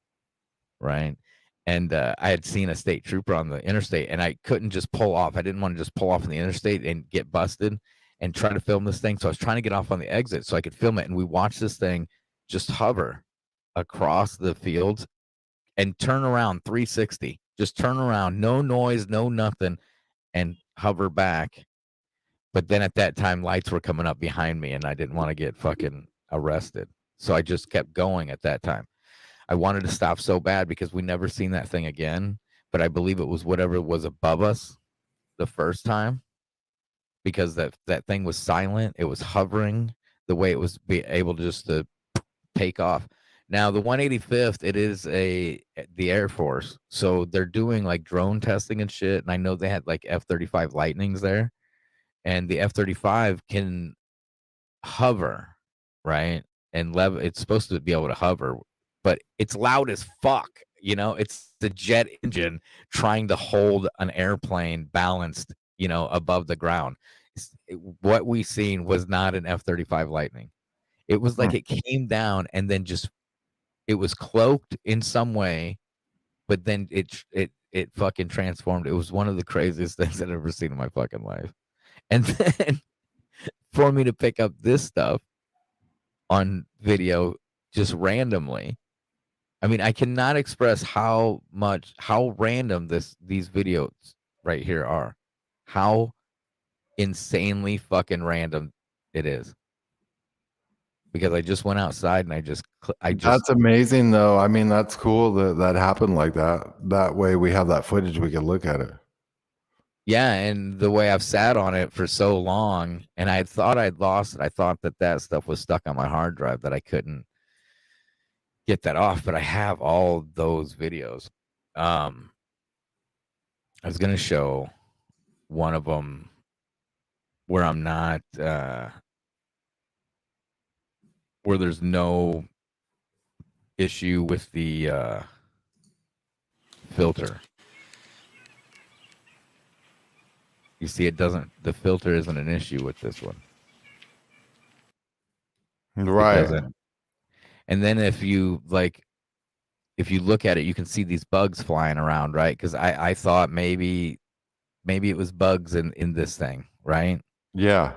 right? And I had seen a state trooper on the interstate, and I couldn't just pull off. I didn't want to just pull off on the interstate and get busted and try to film this thing. So I was trying to get off on the exit so I could film it. And we watched this thing just hover across the fields and turn around 360, just turn around, no noise, no nothing, and hover back. But then at that time, lights were coming up behind me, and I didn't want to get fucking arrested. So I just kept going at that time. I wanted to stop so bad because we never seen that thing again. But I believe it was whatever was above us the first time, because that thing was silent. It was hovering the way it was able to just to take off. Now the 185th, it is the Air Force, so they're doing like drone testing and shit. And I know they had like F-35 Lightnings there, and the F-35 can hover, right? And it's supposed to be able to hover, but it's loud as fuck. It's the jet engine trying to hold an airplane balanced, above the ground. What we seen was not an F-35 Lightning. It was like it came down and then it was cloaked in some way, but then it fucking transformed. It was one of the craziest things I've ever seen in my fucking life. And then for me to pick up this stuff on video just randomly, I mean, I cannot express how random these videos right here are. How insanely fucking random it is. Because I just went outside and I just That's amazing though. I mean, that's cool that happened like that. That way we have that footage, we can look at it. Yeah, and the way I've sat on it for so long, and I thought I'd lost it. I thought that stuff was stuck on my hard drive, that I couldn't get that off, but I have all those videos. I was going to show one of them where I'm not where there's no issue with the filter. You see, the filter isn't an issue with this one. Right. It doesn't. And then if you look at it, you can see these bugs flying around, right? Because I thought maybe it was bugs in this thing, right? Yeah.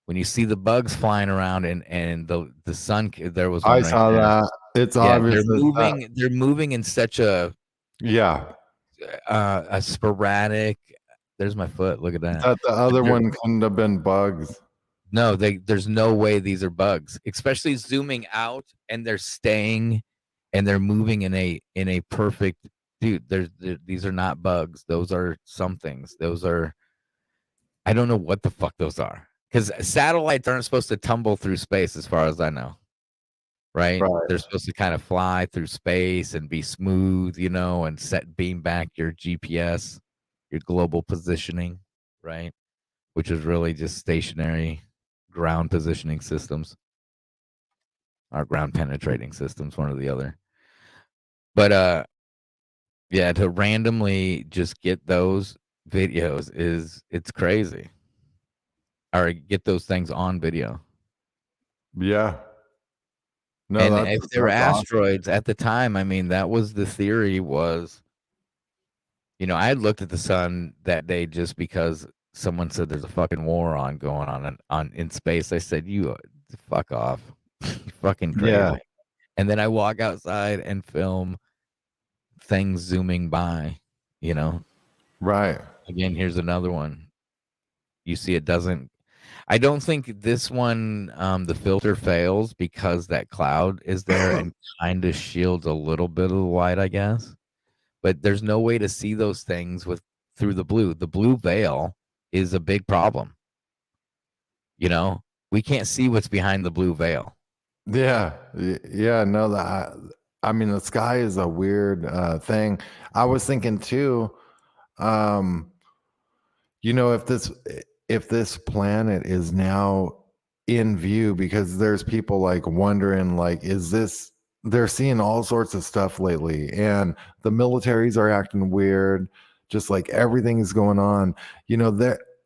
When you see the bugs flying around and the sun, there was one I right saw there. that. It's Yeah, obvious. they're moving in such a sporadic. There's my foot. Look at that. That the other one couldn't have been bugs. No, there's no way these are bugs, especially zooming out and they're staying and they're moving in a perfect, dude. These are not bugs. Those are somethings. Those are, I don't know what the fuck those are, because satellites aren't supposed to tumble through space as far as I know. Right? They're supposed to kind of fly through space and be smooth, and beam back your GPS, your global positioning, right? Which is really just stationary ground positioning systems or ground penetrating systems, one or the other. But yeah, to randomly just get those videos it's crazy. Or get those things on video. Yeah. No, And if they were that's asteroids at the time, I mean, that was the theory was, I had looked at the sun that day just because someone said there's a fucking war going on in space. I said, you fuck off. You're fucking crazy. Yeah. And then I walk outside and film things zooming by, Right. Again, here's another one. You see, it doesn't. I don't think this one, the filter fails because that cloud is there and kind of shields a little bit of the light, I guess. But there's no way to see those things through the blue. The blue veil is a big problem. We can't see what's behind the blue veil. Yeah. Yeah. No, I mean, the sky is a weird thing. I was thinking too, if this planet is now in view, because there's people like wondering, like, they're seeing all sorts of stuff lately, and the militaries are acting weird, just like everything's going on.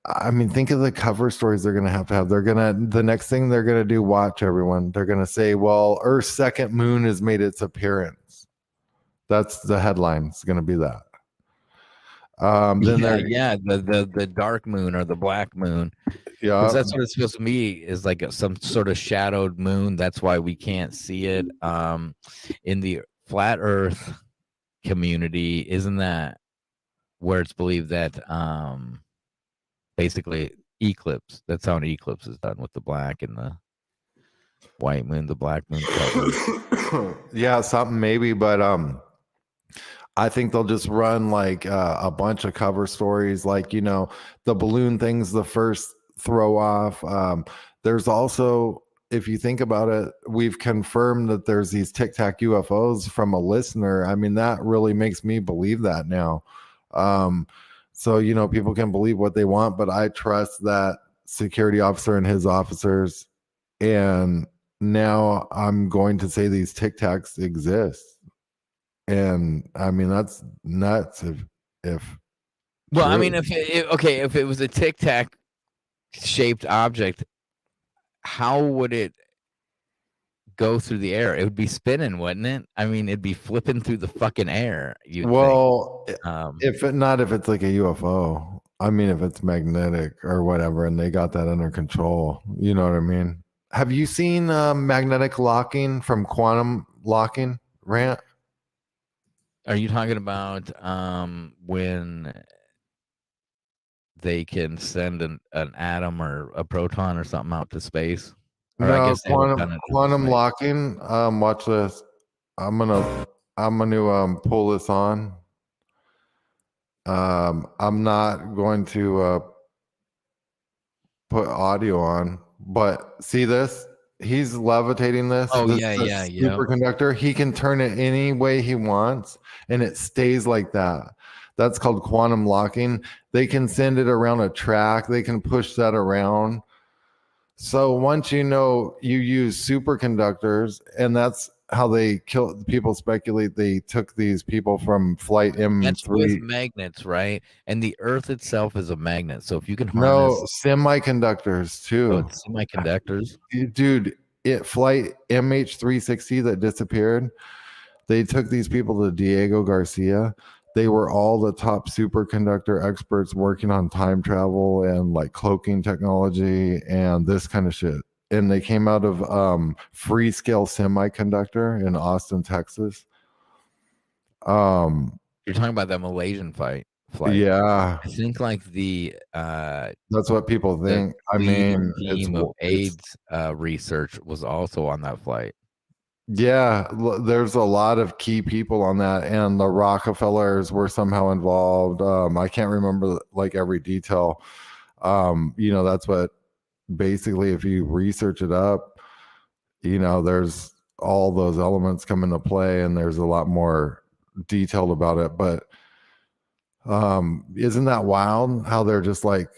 I mean, think of the cover stories they're going to have. The next thing they're going to do, watch everyone, they're going to say, well, Earth's second moon has made its appearance. That's the headline. It's going to be that. The dark moon or the black moon. Yeah, because that's what it's supposed to be, is like some sort of shadowed moon. That's why we can't see it. In the flat Earth community, isn't that where it's believed that basically eclipse? That's how an eclipse is done, with the black and the white moon, the black moon covered. Yeah, something maybe, but I think they'll just run like a bunch of cover stories, like, the balloon thing's the first throw off. There's also, if you think about it, we've confirmed that there's these Tic Tac UFOs from a listener. I mean, that really makes me believe that now. So, people can believe what they want, but I trust that security officer and his officers. And now I'm going to say these Tic Tacs exist. And I mean, that's nuts. If it was a Tic Tac shaped object, how would it go through the air? It would be spinning, wouldn't it? I mean, it'd be flipping through the fucking air. If it's like a UFO, I mean, if it's magnetic or whatever, and they got that under control, you know what I mean? Have you seen magnetic locking from quantum locking, Rant? Are you talking about when they can send an atom or a proton or something out to space? Or No, I guess quantum locking. Watch this. I'm gonna pull this on. I'm not going to put audio on, but see this? He's levitating this. Oh, this yeah. Superconductor. He can turn it any way he wants, and it stays like that. That's called quantum locking. They can send it around a track. They can push that around. So once you know you use superconductors, and that's how they kill people. Speculate they took these people from flight That's with M3. magnets, right? And the Earth itself is a magnet. So if you can No, harness, semiconductors too. it's semiconductors. Dude, flight MH360 that disappeared. They took these people to Diego Garcia. They were all the top superconductor experts working on time travel and like cloaking technology and this kind of shit. And they came out of Freescale Semiconductor in Austin, Texas. You're talking about that Malaysian flight. Yeah. I think like that's what people think. I mean, team of AIDS research was also on that flight. Yeah, there's a lot of key people on that, and the Rockefellers were somehow involved. I can't remember like every detail. That's what basically, if you research it up, there's all those elements come into play, and there's a lot more detailed about it. But isn't that wild how they're just like,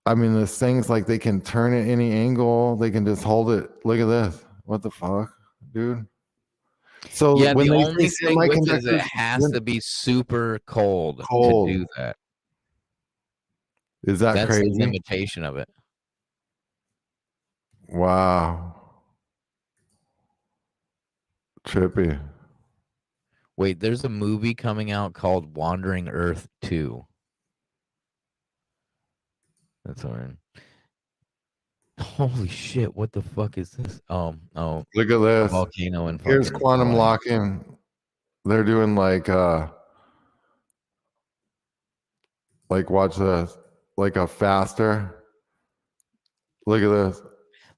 I mean, this thing's like they can turn it any angle, they can just hold it. Look at this. What the fuck, dude? So yeah, when the they only say thing with it is it semiconductors, has to be super cold to do that. Is that That's crazy? the limitation of it. Wow. Trippy. Wait, there's a movie coming out called Wandering Earth 2. That's all right. Holy shit, what the fuck is this? Oh, Look at this. Volcano and Here's fucking quantum Hawaii. locking. They're doing like watch this. Like a faster. Look at this.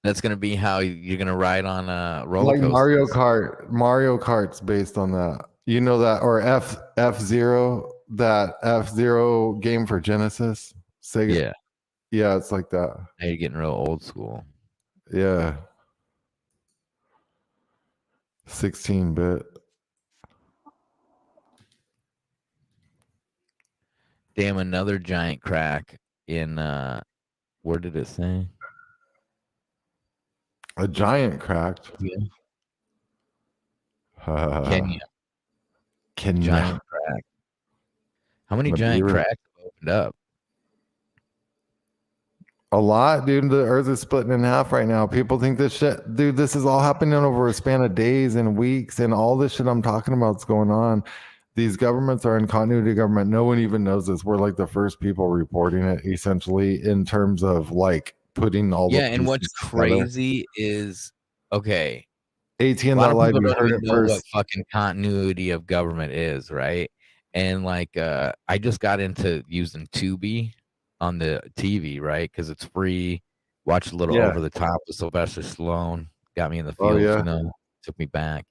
That's gonna be how you're gonna ride on roller Like coasters. Mario Kart. Mario Kart's based on that. You know that, or F-Zero, that F-Zero game for Genesis, Sega. Yeah. Yeah, it's like that. Now you're getting real old school. Yeah. 16-bit. Damn, another giant crack in where did it say? A giant cracked. Yeah. Kenya. Giant crack. How many giant cracks have opened up? A lot, dude. The earth is splitting in half right now. People think this shit, dude, this is all happening over a span of days and weeks, and all this shit I'm talking about is going on. These governments are in continuity government. No one even knows this. We're like the first people reporting it, essentially, in terms of like putting all the and what's pieces together. crazy is, okay, ATN a lot of Live, people you don't heard even it know first. what fucking continuity of government is, right? And like, I just got into using Tubi on the TV, right? Because it's free. Watch a little Over the Top with Sylvester Stallone. Got me in the feels, yeah. Took me back,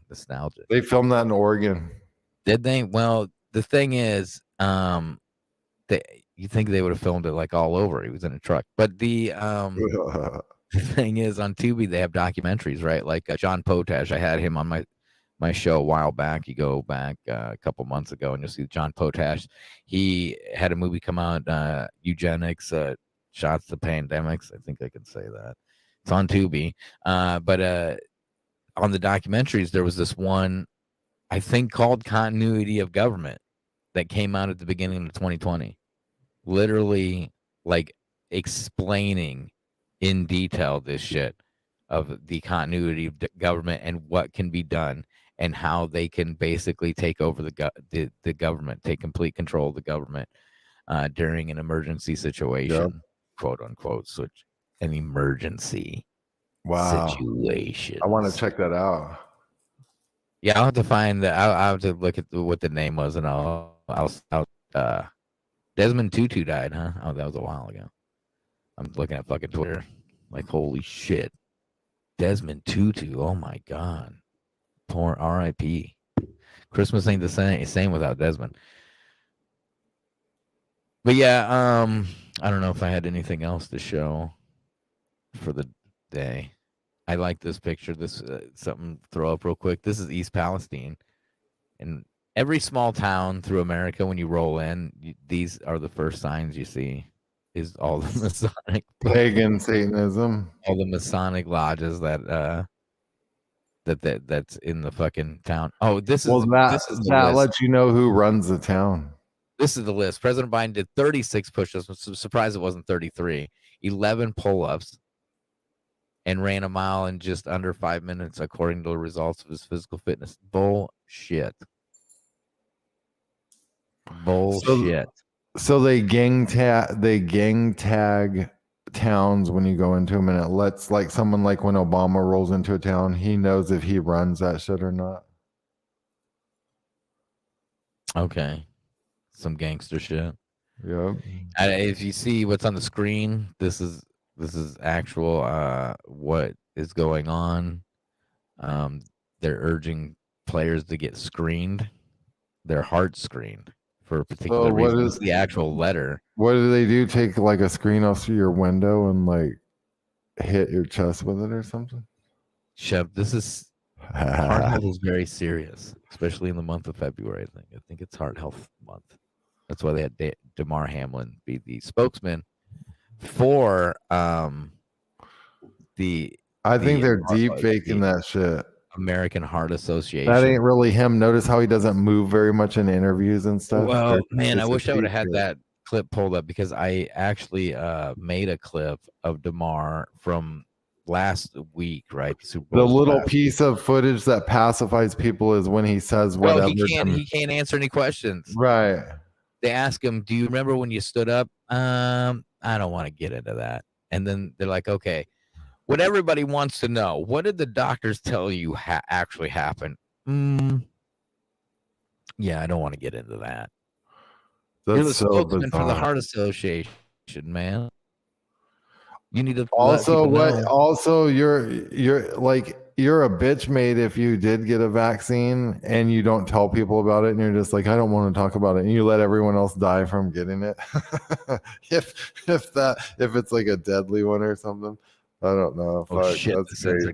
nostalgia. They filmed that in Oregon. Did they? Well, the thing is, you think they would have filmed it like all over. He was in a truck, but the thing is, on Tubi they have documentaries, right? Like John Potash, I had him on my show a while back. You go back a couple months ago, and you'll see John Potash. He had a movie come out, Eugenics, Shots to Pandemics. I think I can say that. It's on Tubi, but on the documentaries there was this one, I think, called Continuity of Government that came out at the beginning of 2020. Literally, like, explaining in detail this shit of the continuity of government and what can be done and how they can basically take over the government, take complete control of the government during an emergency situation, quote unquote, such an emergency situation. I want to check that out. Yeah, I'll have to find that. I'll have to look at what the name was, and I'll Desmond Tutu died, huh? Oh, that was a while ago. I'm looking at fucking Twitter. Like, holy shit. Desmond Tutu. Oh my God. Poor R.I.P. Christmas ain't the same without Desmond. But yeah, I don't know if I had anything else to show for the day. I like this picture. This something to throw up real quick. This is East Palestine, and every small town through America, when you roll in, these are the first signs you see. is all the Masonic pagan Satanism, all the Masonic lodges that's in the fucking town. Oh, this is that list. lets you know who runs the town. This is the list. President Biden did 36 push-ups. I'm surprised it wasn't 33. 11 pull-ups, and ran a mile in just under 5 minutes, according to the results of his physical fitness. Bullshit. Bullshit. So they gang tag towns when you go into them, and it lets like someone like when Obama rolls into a town, he knows if he runs that shit or not. Okay. Some gangster shit. Yep. If you see what's on the screen, this is actual what is going on. They're urging players to get screened, their heart screened for a particular reason. This is the actual letter. What do they do? Take like a screen off through your window and like hit your chest with it or something? Shep, this is heart health is very serious, especially in the month of February. I think it's Heart Health Month. That's why they had Damar Hamlin be the spokesman for the. I think they're deep faking that shit. American Heart Association. That ain't really him. Notice how he doesn't move very much in interviews and stuff. Well, man, I wish I would have had that clip pulled up, because I actually made a clip of Damar from last week, right? The little piece of footage that pacifies people is when he says whatever. He can't answer any questions. Right. They ask him, "Do you remember when you stood up?" I don't want to get into that. And then they're like, "Okay, what everybody wants to know, what did the doctors tell you actually happened?" Yeah, I don't want to get into that. You're the spokesman for the Heart Association, man. You need to also you're a bitch mate if you did get a vaccine and you don't tell people about it, and you're just like, I don't want to talk about it, and you let everyone else die from getting it. if it's like a deadly one or something. I don't know. Oh, shit, that's crazy.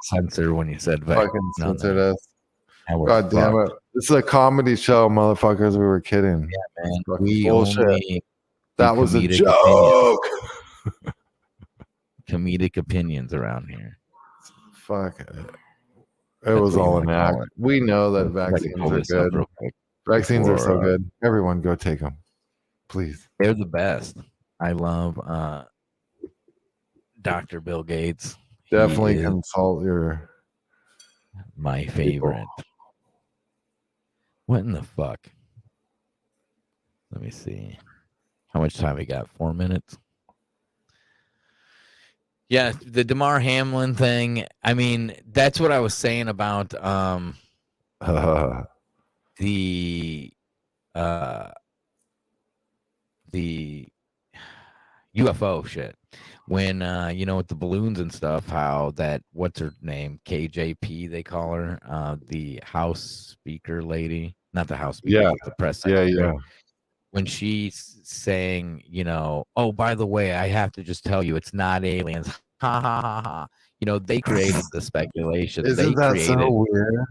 Censor when you said fucking censored us. God damn it. This is a comedy show, motherfuckers. We were kidding. Yeah, man. We bullshit. That was a joke. Comedic opinions around here. Fuck it. It was all an act. We know that vaccines are good. Vaccines are so good. Everyone go take them. Please. They're the best. I love Dr. Bill Gates. Definitely consult your my favorite. What in the fuck? Let me see. How much time we got? 4 minutes? Yeah, the Damar Hamlin thing. I mean, that's what I was saying about the UFO shit. When with the balloons and stuff, how that, what's her name, KJP they call her, the House Speaker lady, not the House Speaker, but the press secretary. When she's saying, oh, by the way, I have to just tell you, it's not aliens. Ha ha ha ha. They created the speculation. Isn't that so weird?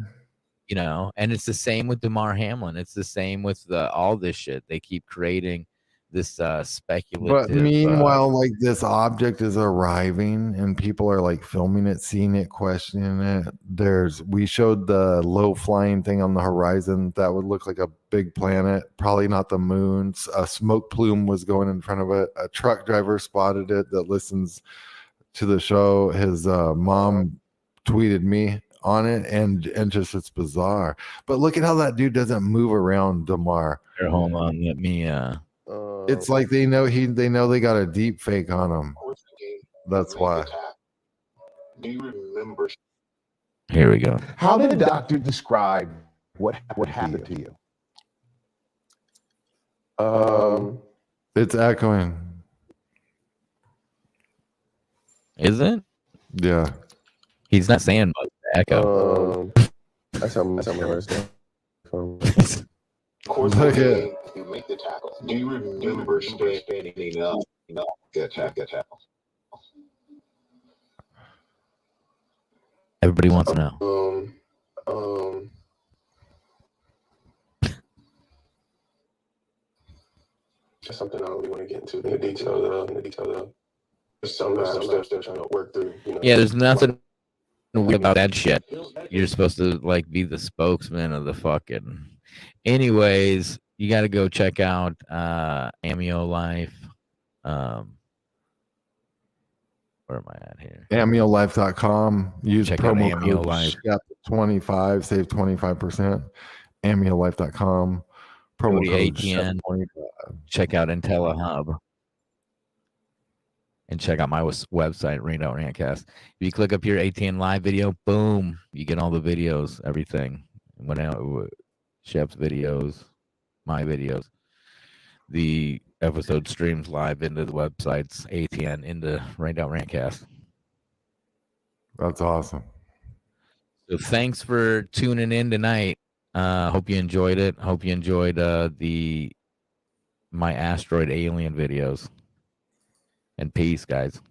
And it's the same with Damar Hamlin. It's the same with all this shit. They keep creating this speculative. But meanwhile, like this object is arriving and people are like filming it, seeing it, questioning it. We showed the low flying thing on the horizon that would look like a big planet, probably not the moon. A smoke plume was going in front of it. A truck driver spotted it that listens to the show. His mom tweeted me on it, and just it's bizarre. But look at how that dude doesn't move around Damar. Here, hold on, let me it's like they know they got a deep fake on him. That's why. Do you remember? Here we go. How did the doctor describe what happened to you? It's echoing. Is it? Yeah. He's not saying much. Echo. That's how I understand. Of course, look at you make the tackle. Do you remember standing up? Get tackle. Everybody wants to know. That's something I don't really want to get into in the detail of. There's some that I'm still trying to work through. You know? Yeah, there's nothing weird about that shit. You're supposed to like be the spokesman of the fucking. Anyways, you got to go check out Amio Life. Where am I at here? AmioLife.com. Use Check out promo Amio code Life. SHEP25, save 25%. AmioLife.com. Go Promo to code ATN. SHEP25. Check out IntelliHub. And check out my website, RantCast. If you click up your ATN live video, boom, you get all the videos, everything. Shep's videos, my videos. The episode streams live into the websites, ATN, into RantCast. That's awesome. So thanks for tuning in tonight. Hope you enjoyed it. Hope you enjoyed my asteroid alien videos. And peace, guys.